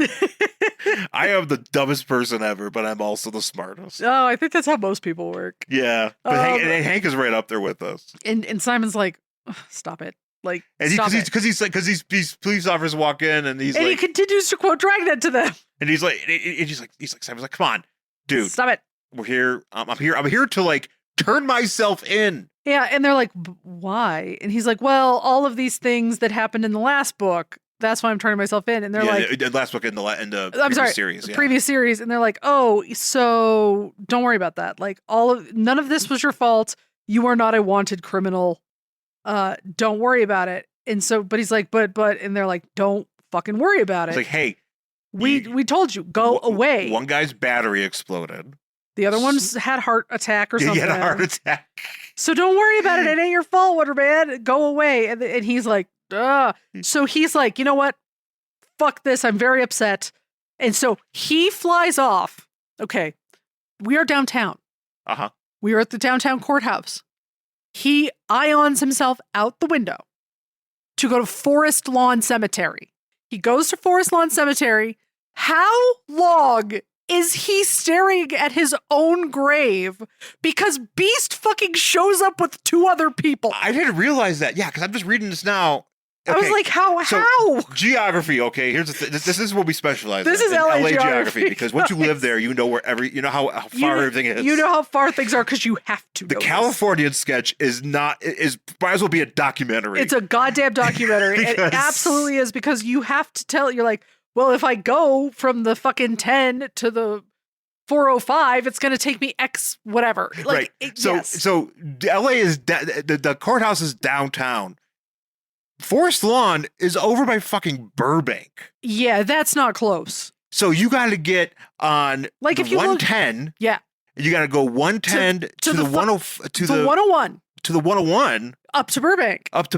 I am the dumbest person ever, but I'm also the smartest. Oh, I think that's how most people work. Yeah. But Hank is right up there with us. And Simon's like, stop it. Like, because these police officers walk in and he continues to quote Dragnet to them. And he's like Simon's like, come on, dude. Stop it. We're here. I'm here to like turn myself in. Yeah. And they're like, why? And he's like, well, all of these things that happened in the last book, that's why I'm turning myself in. And they're like, the last book in the previous series. Yeah. Previous series. And they're like, oh, so don't worry about that. Like none of this was your fault. You are not a wanted criminal. Don't worry about it. And so, but he's like, but, and they're like, don't fucking worry about it. It's like, hey, we told you, go away. One guy's battery exploded. The other one's had heart attack or something. He had a heart attack. So don't worry about it. It ain't your fault, Wonder Man. Go away. And he's like, ugh. So he's like, you know what? Fuck this. I'm very upset. And so he flies off. Okay. We are downtown. Uh-huh. We are at the downtown courthouse. He ions himself out the window. to go to Forest Lawn Cemetery. He goes to Forest Lawn Cemetery. How long is he staring at his own grave? Because Beast fucking shows up with 2 other people. I didn't realize that. Yeah, because I'm just reading this now. I was like, how? Geography, okay. Here's the thing. This is what we specialize This in. is LA geography. Because once you live there, you know how far everything is. You know how far things are because you have to. The Californian sketch is might as well be a documentary. It's a goddamn documentary. It absolutely is, because you have to tell. You're like, well, if I go from the fucking 10 to the 405, it's going to take me X whatever. Like, right. So LA is the courthouse is downtown. Forest Lawn is over by fucking Burbank. Yeah, that's not close. So you got to get on like if you 110. Yeah. You got to go 110 to the 101. To the 101 up to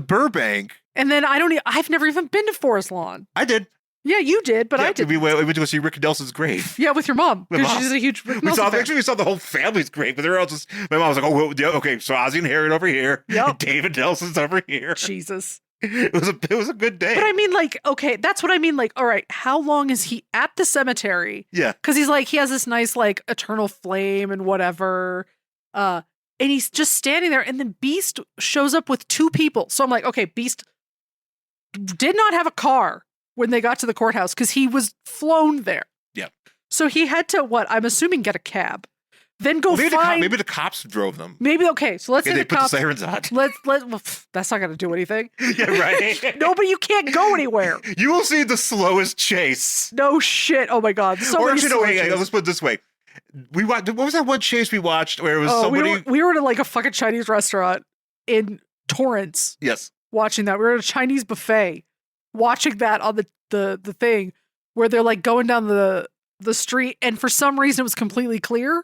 Burbank. And then I've never even been to Forest Lawn. I did. Yeah, you did, but I didn't. We went to go see Rick Nelson's grave. Yeah, with your mom. Because she's a huge Rick Nelson fan. We saw the whole family's grave, but they're all just, my mom was like, oh, well, yeah, okay, so Ozzy and Harriet over here. Yep. And David Nelson's over here. Jesus. It was a good day. But I mean, like, okay, that's what I mean. Like, all right, how long is he at the cemetery? Yeah. Because he's like, he has this nice, like, eternal flame and whatever. And he's just standing there. And then Beast shows up with 2 people. So I'm like, okay, Beast did not have a car when they got to the courthouse because he was flown there. Yeah. So he had to, I'm assuming, get a cab. Then go maybe find... maybe the cops drove them. Maybe, okay, so let's say they the put cops... the sirens on. Well, that's not going to do anything. Yeah, right. No, but you can't go anywhere. You will see the slowest chase. No shit. Oh my God. Let's put it this way. What was that one chase we watched where it was somebody... We were at like a fucking Chinese restaurant in Torrance. Yes. Watching that. We were at a Chinese buffet watching that on the thing where they're like going down the street, and for some reason it was completely clear.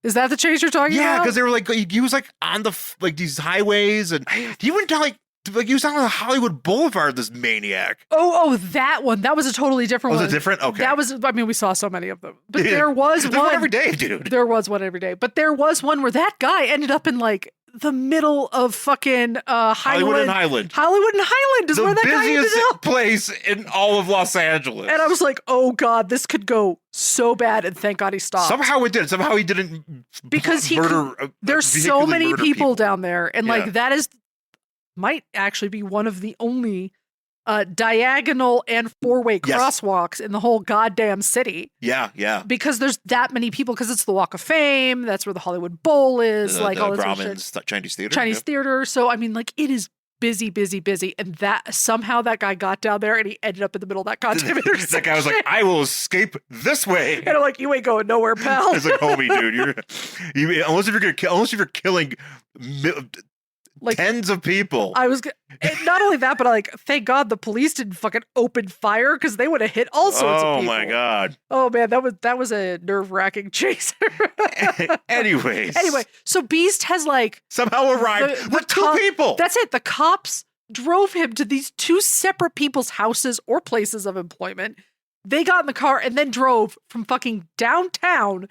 Is that the chase you're talking about? Yeah, because they were like, he was like on these highways, and he went down like he was on the Hollywood Boulevard, this maniac. Oh, that one. That was a totally different one. Was it different? Okay. That was, I mean, we saw so many of them. But there was one every day, dude. There was one every day. But there was one where that guy ended up in like the middle of fucking Hollywood and Highland. Hollywood and Highland is where that guy ended up. The busiest place in all of Los Angeles. And I was like, oh God, this could go so bad, and thank God he stopped. Somehow it did. Somehow he didn't because murder. There's so many people down there, and like that might actually be one of the only diagonal and 4-way crosswalks in the whole goddamn city. Yeah. Because there's that many people, because it's the Walk of Fame. That's where the Hollywood Bowl is. Like all this Brahmins, Chinese theater. Theater. So, I mean, like, it is busy. And that somehow that guy got down there and he ended up in the middle of that goddamn intersection. That guy was like, I will escape this way. And I'm like, you ain't going nowhere, pal. It's like, homie, dude, unless you're killing like tens of people. Not only that, but like, thank God the police didn't fucking open fire, because they would have hit all sorts of people. Oh my God. Oh man, that was a nerve-wracking chase. Anyway, so Beast has like somehow arrived with 2 people. That's it. The cops drove him to these 2 separate people's houses or places of employment. They got in the car and then drove from fucking downtown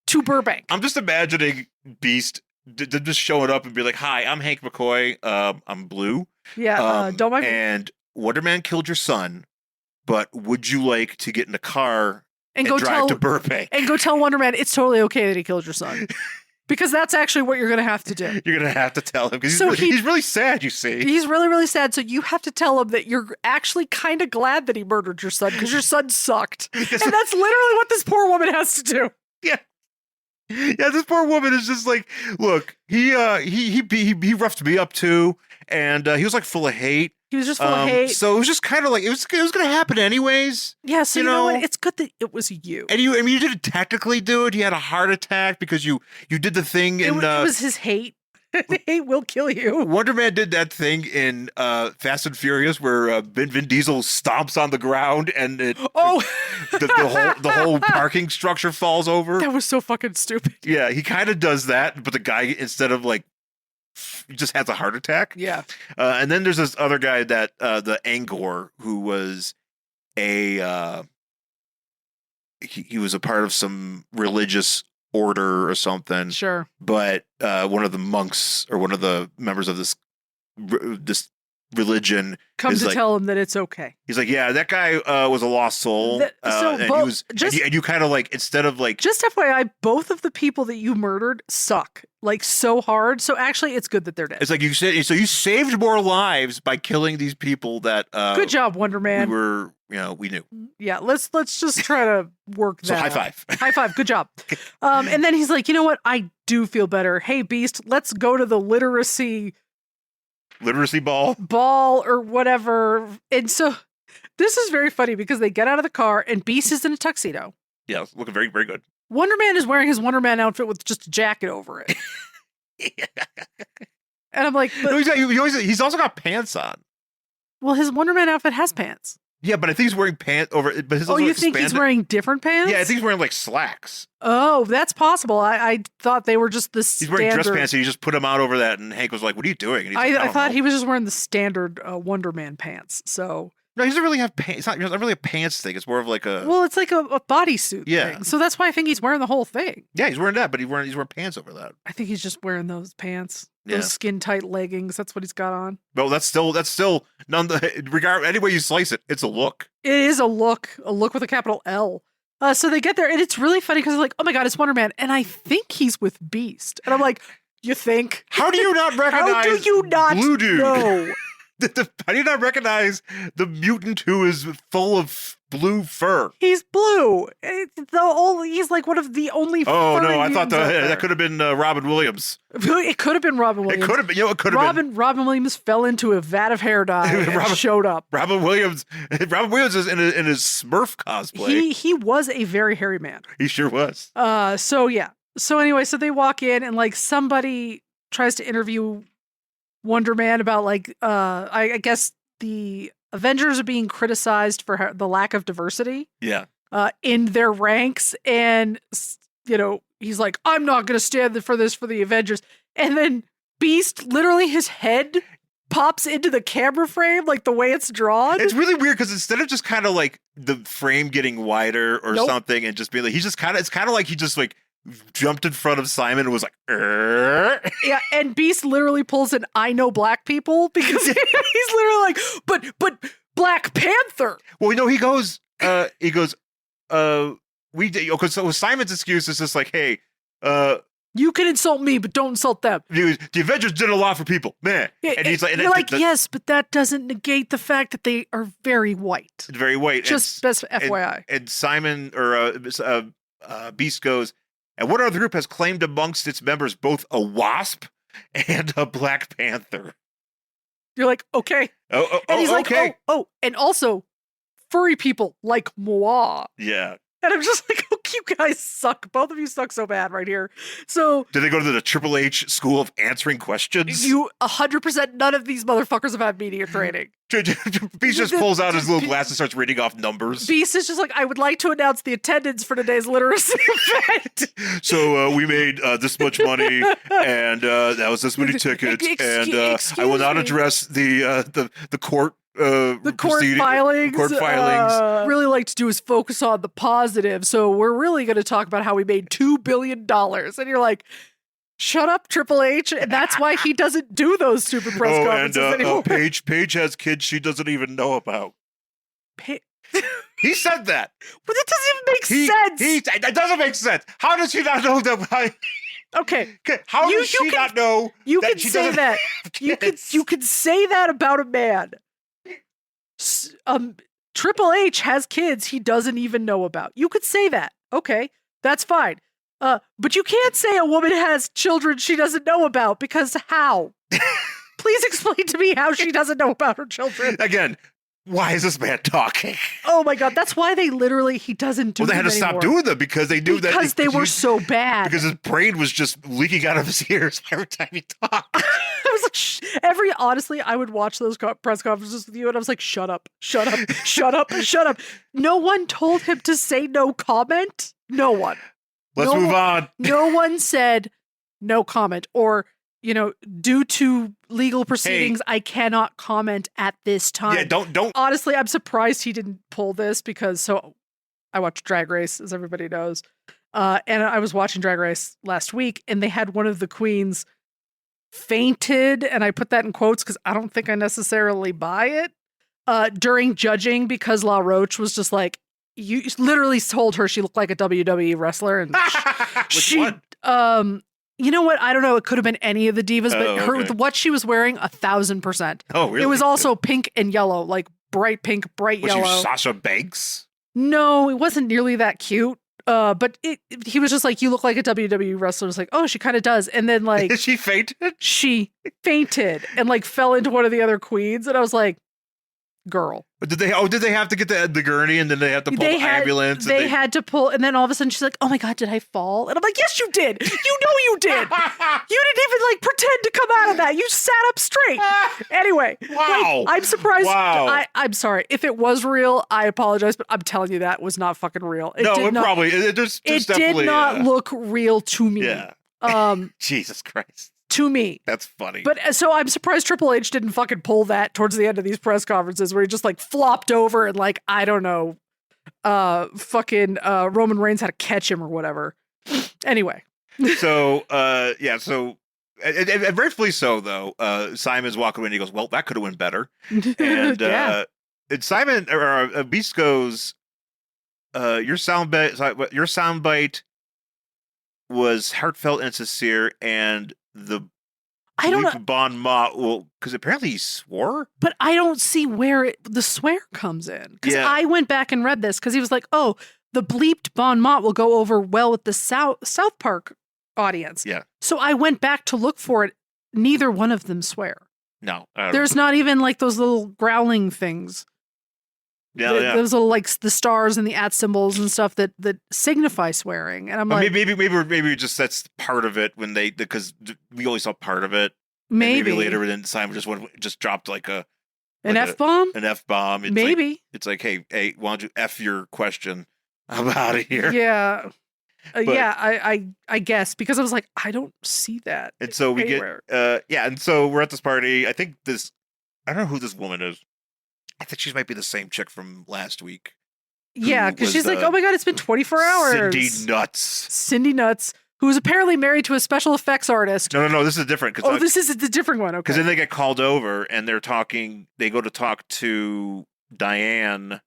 to Burbank. I'm just imagining Beast just showing up and be like, hi, I'm Hank McCoy. I'm Blue. Yeah, don't mind me. And Wonder Man killed your son, but would you like to get in a car and go drive to Burbank? And go tell Wonder Man it's totally okay that he killed your son. Because that's actually what you're going to have to do. You're going to have to tell him, because he's really sad, you see. He's really, really sad. So you have to tell him that you're actually kind of glad that he murdered your son, because your son sucked. And that's literally what this poor woman has to do. Yeah. Yeah, this poor woman is just like, look, he roughed me up too, and he was like full of hate. He was just full of hate. So it was just kind of like it was going to happen anyways. Yeah, so you know what? It's good that it was you. And you didn't technically do it. He had a heart attack because you did the thing. It was his hate. Hate will kill you. Wonder Man did that thing in Fast and Furious where Vin Diesel stomps on the ground and the whole parking structure falls over. That was so fucking stupid. Yeah, he kind of does that, but the guy, instead of like, just has a heart attack. Yeah. And then there's this other guy that the Angor, who was he was a part of some religious order or something. Sure. But one of the monks or one of the members of this religion Come is to like, tell him that it's okay. he's like, yeah, that guy was a lost soul. And you kind of like, instead of like, just FYI, both of the people that you murdered suck like so hard. So actually, it's good that they're dead. it's like you said, so you saved more lives by killing these people that good job, Wonder Man. We knew. Yeah, let's just try to work that. So high five. High five. Good job. And then he's like, you know what? I do feel better. Hey, Beast, let's go to the literacy ball or whatever. And so this is very funny because they get out of the car and Beast is in a tuxedo. Yeah, looking very, very good. Wonder Man is wearing his Wonder Man outfit with just a jacket over it. And I'm like, he's also got pants on. Well, his Wonder Man outfit has pants. Yeah, but I think he's wearing pants over it. But you think he's wearing different pants? Yeah, I think he's wearing like slacks. Oh, that's possible. I thought they were just the standard. He's wearing dress pants, and you just put him out over that, and Hank was like, "What are you doing?" And I thought he was just wearing the standard Wonder Man pants. So no, he doesn't really have pants. It's not really a pants thing. It's more of like a. Well, it's like a bodysuit thing. So that's why I think he's wearing the whole thing. Yeah, he's wearing that, but he's wearing pants over that. I think he's just wearing those pants. Those skin tight leggings. That's what he's got on. Well, that's still any way you slice it, it's a look. It is a look with a capital L. So they get there, and it's really funny because they're like, oh my God, it's Wonder Man. And I think he's with Beast. And I'm like, you think? How do you not recognize How do you not Blue Dude? know? How do you not recognize the mutant who is full of blue fur? He's blue. He's like one of the only. Oh no! I thought that could have been Robin Williams. It could have been Robin Williams. It could have been. It could have been. Robin Williams fell into a vat of hair dye and showed up. Robin Williams is in his Smurf cosplay. He was a very hairy man. He sure was. So anyway, so they walk in and like somebody tries to interview Wonder Man about like I guess the Avengers are being criticized for the lack of diversity. Yeah. In their ranks, and he's like, I'm not going to stand for this for the Avengers. And then Beast, literally his head pops into the camera frame like the way it's drawn. It's really weird because instead of just kind of like the frame getting wider or something and just being like, it's kind of like he just like jumped in front of Simon and was like, Yeah, and Beast literally pulls an I know black people because he's literally like, but Black Panther. Well, he goes, so Simon's excuse is just like, hey, you can insult me, but don't insult them. The Avengers did a lot for people, man. Yeah, and he's like, yes, but that doesn't negate the fact that they are very white. Very white. Just best FYI. And Simon Beast goes, and what other group has claimed amongst its members both a wasp and a Black Panther? You're like, okay. And he's like, okay. And also furry people like moi. Yeah. And I'm just like, you guys suck. Both of you suck so bad right here. So did they go to the Triple H school of answering questions? 100%, none of these motherfuckers have had media training. Beast just pulls out his little glass and starts reading off numbers. Beast is just like, I would like to announce the attendance for today's literacy event. So we made this much money, and that was this many tickets, and I will not address the court. The court filings. Really like to do is focus on the positive. So we're really going to talk about how we made $2 billion. And you're like, shut up, Triple H. And that's why he doesn't do those stupid press conferences anymore. Paige has kids she doesn't even know about. He said that. But it doesn't even make sense. That doesn't make sense. How does she not know that? Okay. How does she not know? You can say that. You can say that about a man. Triple H has kids he doesn't even know about. You could say that. Okay, that's fine. But you can't say a woman has children she doesn't know about, because how? Please explain to me how she doesn't know about her children. Again, why is this man talking? Oh my God, that's why he doesn't do them. Well, they had to stop doing them because they knew that. Because they were so bad. Because his brain was just leaking out of his ears every time he talked. I was like, honestly, I would watch those press conferences with you and I was like, shut up, shut up, shut up, shut up. No one told him to say no comment. No one. Let's move on. No one said no comment or, due to legal proceedings, I cannot comment at this time. Yeah, don't. Honestly, I'm surprised he didn't pull this because I watch Drag Race, as everybody knows. And I was watching Drag Race last week and they had one of the queens fainted, and I put that in quotes because I don't think I necessarily buy it, during judging because La Roche was just like, you literally told her she looked like a WWE wrestler. And Which one? You know what? I don't know. It could have been any of the divas, but okay. what she was wearing, 1,000%. Oh, really? It was also pink and yellow, like bright pink, bright Was yellow. she Sasha Banks? No, it wasn't nearly that cute. But he was just like, you look like a WWE wrestler. I was like, oh, she kind of does. And then like She fainted? she fainted and like fell into one of the other queens. And I was like, girl. Did they have to get the gurney and then they have to pull the ambulance? They had to pull, and then all of a sudden she's like, oh my God, did I fall? And I'm like, yes, you did. You know you did. You didn't even like pretend to come out of that. You sat up straight. Anyway. Wow. Like, I'm surprised. Wow. I'm sorry. If it was real, I apologize, but I'm telling you that was not fucking real. It Did not look real to me. Yeah. Jesus Christ. To me. That's funny. But so I'm surprised Triple H didn't fucking pull that towards the end of these press conferences where he just like flopped over and like, I don't know, Roman Reigns had to catch him or whatever. Anyway. So, and rightfully so, though. Simon's walking away and he goes, well, that could have went better. And, Yeah. And Simon, or Beast goes, your soundbite was heartfelt and sincere, and the I don't know. Bon mot, well, because apparently he swore. But I don't see where the swear comes in. Because I went back and read this because he was like, oh, the bleeped Bon mot will go over well with the South Park audience. Yeah. So I went back to look for it. Neither one of them swear. No. There's not even like those little growling things. Yeah, Those little like the stars and the @ symbols and stuff that signify swearing. And I'm like, maybe just that's part of it when because we only saw part of it. Maybe later, then Simon just dropped like an F-bomb. An F-bomb. It's maybe it's like, hey, why don't you F your question? I'm out of here. Yeah. I guess because I was like, I don't see that. And so we anywhere. and so we're at this party. I don't know who this woman is. I think she might be the same chick from last week. Yeah, because she's like, oh my God, it's been 24 hours. Cindy Nuts, who is apparently married to a special effects artist. No, this is different. This is the different one. Okay. Because then they get called over and they go to talk to Diane,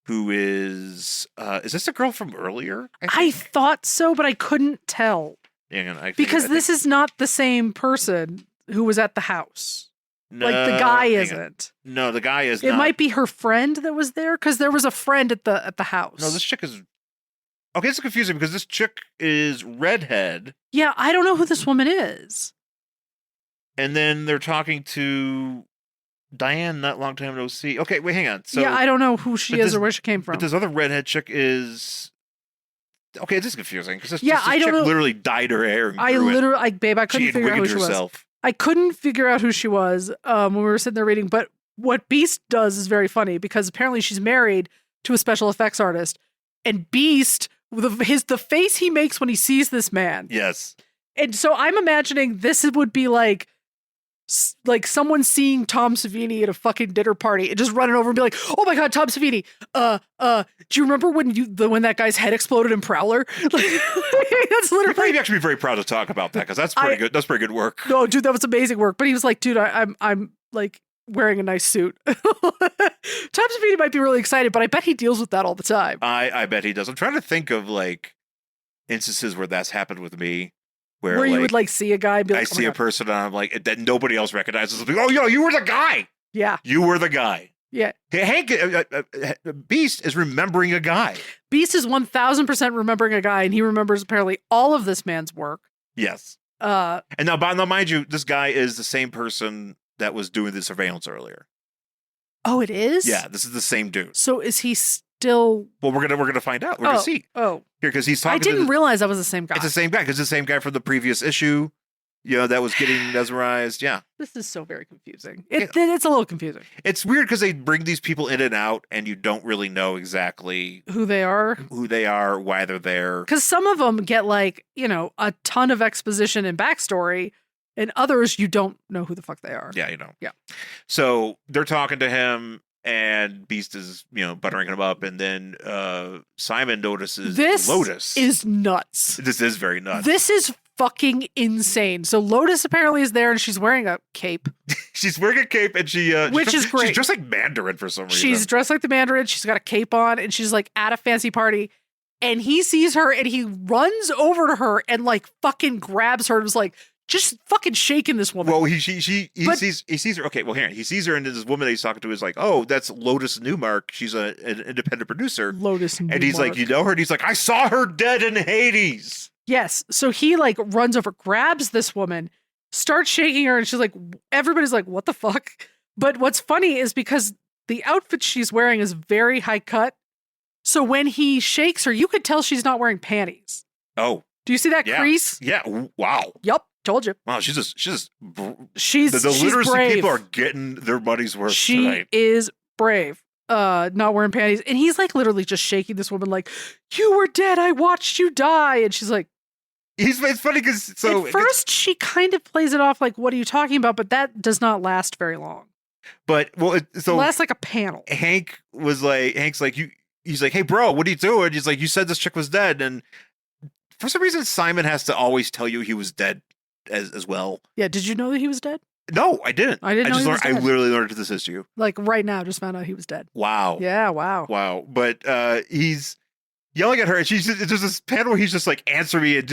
who is this the girl from earlier? I thought so, but I couldn't tell. Because this is not the same person who was at the house. No, like the guy isn't. No, the guy is not. It might be her friend that was there because there was a friend at the house. No, this chick is. Okay, it's confusing because this chick is redhead. Yeah, I don't know who this woman is. And then they're talking to Diane not long time no see. Okay, wait, hang on. So, yeah, I don't know who she is or where she came from. But this other redhead chick is. Okay, this is confusing because this I don't chick know. Literally dyed her hair. And I couldn't figure out who she was. I couldn't figure out who she was when we were sitting there reading. But what Beast does is very funny because apparently she's married to a special effects artist, and Beast, the face he makes when he sees this man. Yes. And so I'm imagining this would be like someone seeing Tom Savini at a fucking dinner party and just running over and be like, oh my God, Tom Savini, do you remember when that guy's head exploded in Prowler? That's literally. You'd actually be very proud to talk about that because that's pretty good. That's pretty good work. No, dude, that was amazing work. But he was like, dude, I'm like wearing a nice suit. Tom Savini might be really excited, but I bet he deals with that all the time. I bet he does. I'm trying to think of like instances where that's happened with me. Where you would like see a guy and be like, I see a person and I'm like, that nobody else recognizes. Like, oh, you were the guy. Yeah. You were the guy. Yeah. Hank, Beast is remembering a guy. Beast is 1,000% remembering a guy, and he remembers apparently all of this man's work. Yes. And now, mind you, this guy is the same person that was doing the surveillance earlier. Oh, it is? Yeah, this is the same dude. So is he still? Well, we're gonna find out. We're gonna see. Oh, here because he's talking. I didn't realize that was the same guy. It's the same guy because it's the same guy from the previous issue. That was getting mesmerized. Yeah. This is so very confusing. It's a little confusing. It's weird because they bring these people in and out, and you don't really know exactly who they are, why they're there. Because some of them get like a ton of exposition and backstory. And others, you don't know who the fuck they are. Yeah, Yeah. So they're talking to him, and Beast is, buttering him up, and then Simon notices this Lotus. Is nuts. This is very nuts. This is fucking insane. So Lotus apparently is there and she's wearing a cape. She's wearing a cape and which is great. She's dressed like Mandarin for some reason. She's dressed like the Mandarin. She's got a cape on and she's like at a fancy party. And he sees her and he runs over to her and like fucking grabs her and was like, just fucking shaking this woman. Well, he sees her. Okay, well, here he sees her, and this woman that he's talking to is like, "Oh, that's Lotus Newmark. She's an independent producer." Lotus Newmark. And he's like, "You know her?" And he's like, "I saw her dead in Hades." Yes. So he like runs over, grabs this woman, starts shaking her, and she's like, everybody's like, "What the fuck?" But what's funny is because the outfit she's wearing is very high cut. So when he shakes her, you could tell she's not wearing panties. Oh, do you see that crease? Yeah. Wow. Yup. Told you. Wow, she's the literacy brave. people are getting their money's worth she tonight. is brave. Not wearing panties. And he's like literally just shaking this woman like, you were dead. I watched you die. And she's like, it's funny because at first she kind of plays it off like, what are you talking about? But that does not last very long. But it lasts like a panel. Hank's like, he's like, hey bro, what are you doing? He's like, you said this chick was dead. And for some reason, Simon has to always tell you he was dead as well. Yeah, did you know that he was dead? No, I didn't. I didn't know he was dead. I literally learned this issue. Like right now, just found out he was dead. Wow. Yeah, wow. But he's yelling at her, and there's this panel where he's just like, answer me. And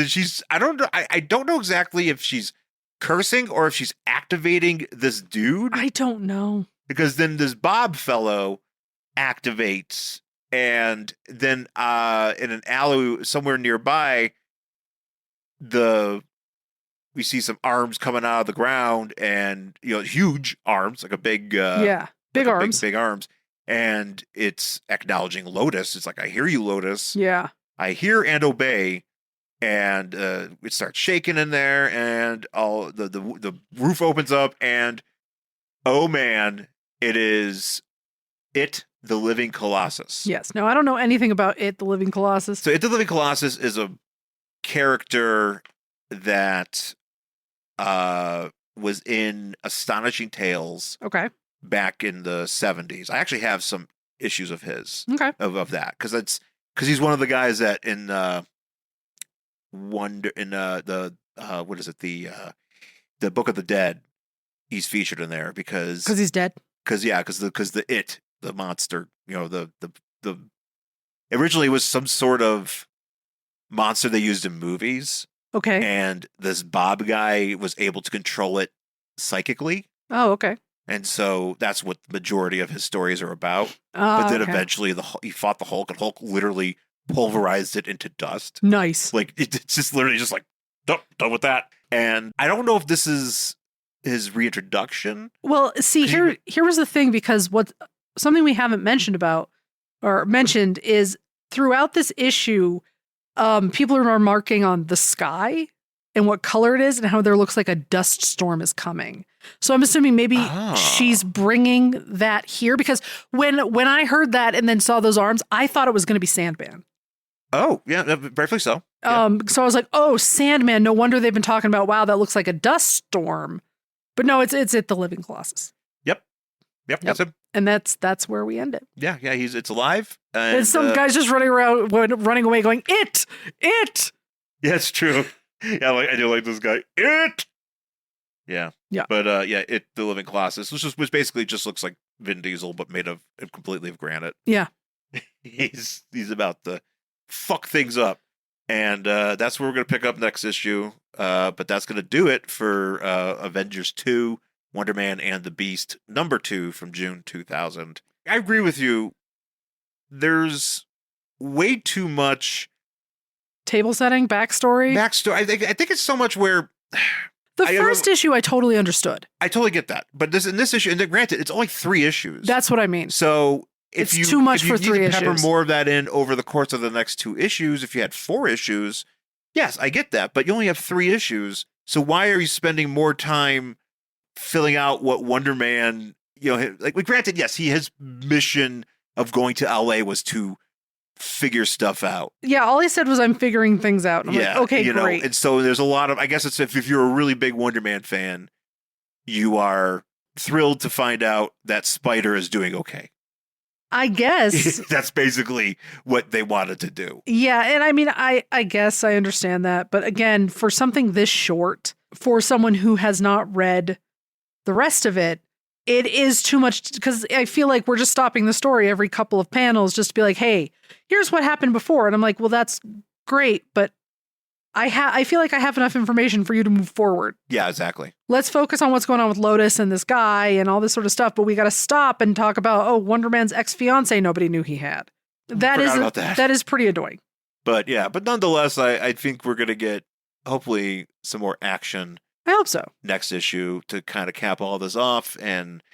I don't know. I don't know exactly if she's cursing or if she's activating this dude. I don't know. Because then this Bob fellow activates, and then in an alley somewhere nearby, we see some arms coming out of the ground, and huge arms, like a big big arms, big arms, and it's acknowledging Lotus. It's like, I hear you, Lotus. Yeah, I hear and obey, and it starts shaking in there, and all the roof opens up, and oh man, it is the Living Colossus. Yes. No, I don't know anything about the Living Colossus. So the Living Colossus is a character that was in Astonishing Tales. Okay. Back in the 70s. I actually have some issues of his. Okay. Of that. Because he's one of the guys that in the Book of the Dead, he's featured in there because he's dead. Because the monster, the originally was some sort of monster they used in movies. Okay. And this Bob guy was able to control it psychically. Oh, okay. And so that's what the majority of his stories are about. But then eventually he fought the Hulk, and Hulk literally pulverized it into dust. Nice. Like, it's just literally just like, done with that. And I don't know if this is his reintroduction. Well, see, here was the thing, because something we haven't mentioned is throughout this issue, people are remarking on the sky and what color it is and how there looks like a dust storm is coming. So I'm assuming maybe she's bringing that here, because when I heard that and then saw those arms, I thought it was going to be Sandman. Oh, yeah, rightfully so. Yeah. So I was like, oh, Sandman. No wonder they've been talking about, wow, that looks like a dust storm. But no, it's at the Living Colossus. Yep, that's him. And that's where we end it. Yeah, it's alive. And some guy's just running away going, it. Yeah, it's true. Yeah, I do like this guy. It. Yeah. But the Living Colossus, which basically just looks like Vin Diesel, but made completely of granite. Yeah. He's about to fuck things up, and that's where we're gonna pick up next issue. But that's gonna do it for Avengers 2. Wonder Man and the Beast, #2 from June 2000. I agree with you. There's way too much table setting, backstory. I think it's so much where the first issue I totally understood. I totally get that, but in this issue, and granted, it's only 3 issues. That's what I mean. So it's too much for 3 issues. Pepper more of that in over the course of the next 2 issues. If you had 4 issues, yes, I get that, but you only have 3 issues. So why are you spending more time filling out what Wonder Man, granted, yes, his mission of going to LA was to figure stuff out. Yeah, all he said was, I'm figuring things out. And I'm like, okay, great. And so there's a lot of, I guess it's if you're a really big Wonder Man fan, you are thrilled to find out that Spider is doing okay. I guess. That's basically what they wanted to do. Yeah, and I mean, I guess I understand that. But again, for something this short, for someone who has not read the rest of it, it is too much, because I feel like we're just stopping the story every couple of panels just to be like, hey, here's what happened before. And I'm like, well, that's great, but I feel like I have enough information for you to move forward. Yeah, exactly. Let's focus on what's going on with Lotus and this guy and all this sort of stuff, but we got to stop and talk about, oh, Wonder Man's ex-fiancée nobody knew he had. That is pretty annoying. But yeah, but nonetheless, I think we're going to get, hopefully, some more action. I hope so. Next issue to kind of cap all this off. And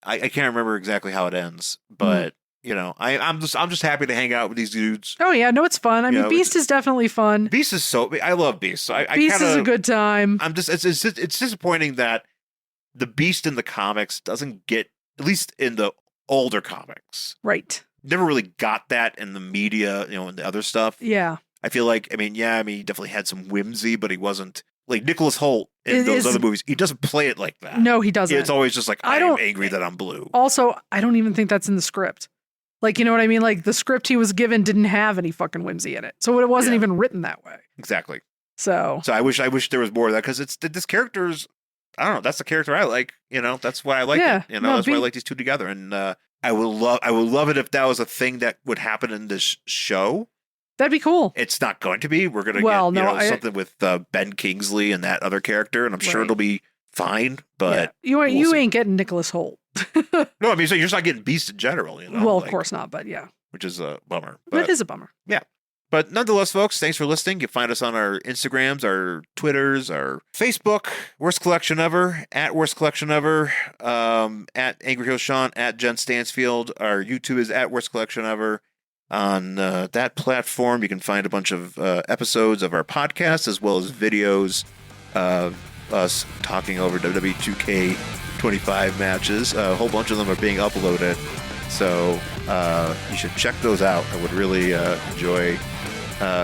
I can't remember exactly how it ends, but you know, I'm just happy to hang out with these dudes. Oh yeah, no, it's fun. I mean, Beast is definitely fun. Beast is I love Beast. Beast is a good time. It's disappointing that the Beast in the comics doesn't get, at least in the older comics, right. Never really got that in the media, and the other stuff. Yeah. I feel like, he definitely had some whimsy, but he wasn't like Nicholas Hoult in those other movies. He doesn't play it like that. No, he doesn't. It's always just like, I'm angry that I'm blue. Also, I don't even think that's in the script. Like, you know what I mean? Like, the script he was given didn't have any fucking whimsy in it. So it wasn't even written that way. Exactly. So I wish there was more of that, because this character's, I don't know, that's the character I like. That's why I like it. That's why I like these two together. And I would love it if that was a thing that would happen in this show. That'd be cool. It's not going to be. We're going to get something with Ben Kingsley and that other character, and I'm sure it'll be fine. But you ain't getting Nicholas Hoult. No, so you're just not getting Beast in general. Well, of course not, but yeah. Which is a bummer. That is a bummer. Yeah. But nonetheless, folks, thanks for listening. You can find us on our Instagrams, our Twitters, our Facebook, Worst Collection Ever, at Worst Collection Ever, at Angry Hill Shawn, at Jen Stansfield. Our YouTube is at Worst Collection Ever. On that platform, you can find a bunch of episodes of our podcast, as well as videos of us talking over WWE 2K25 matches. A whole bunch of them are being uploaded, so you should check those out. I would really enjoy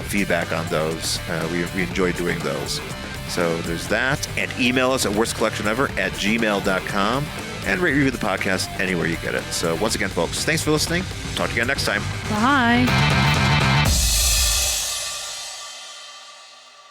feedback on those. We enjoy doing those. So there's that. And email us at worstcollectionever@gmail.com. And rate review the podcast anywhere you get it. So once again, folks, thanks for listening. Talk to you again next time. Bye.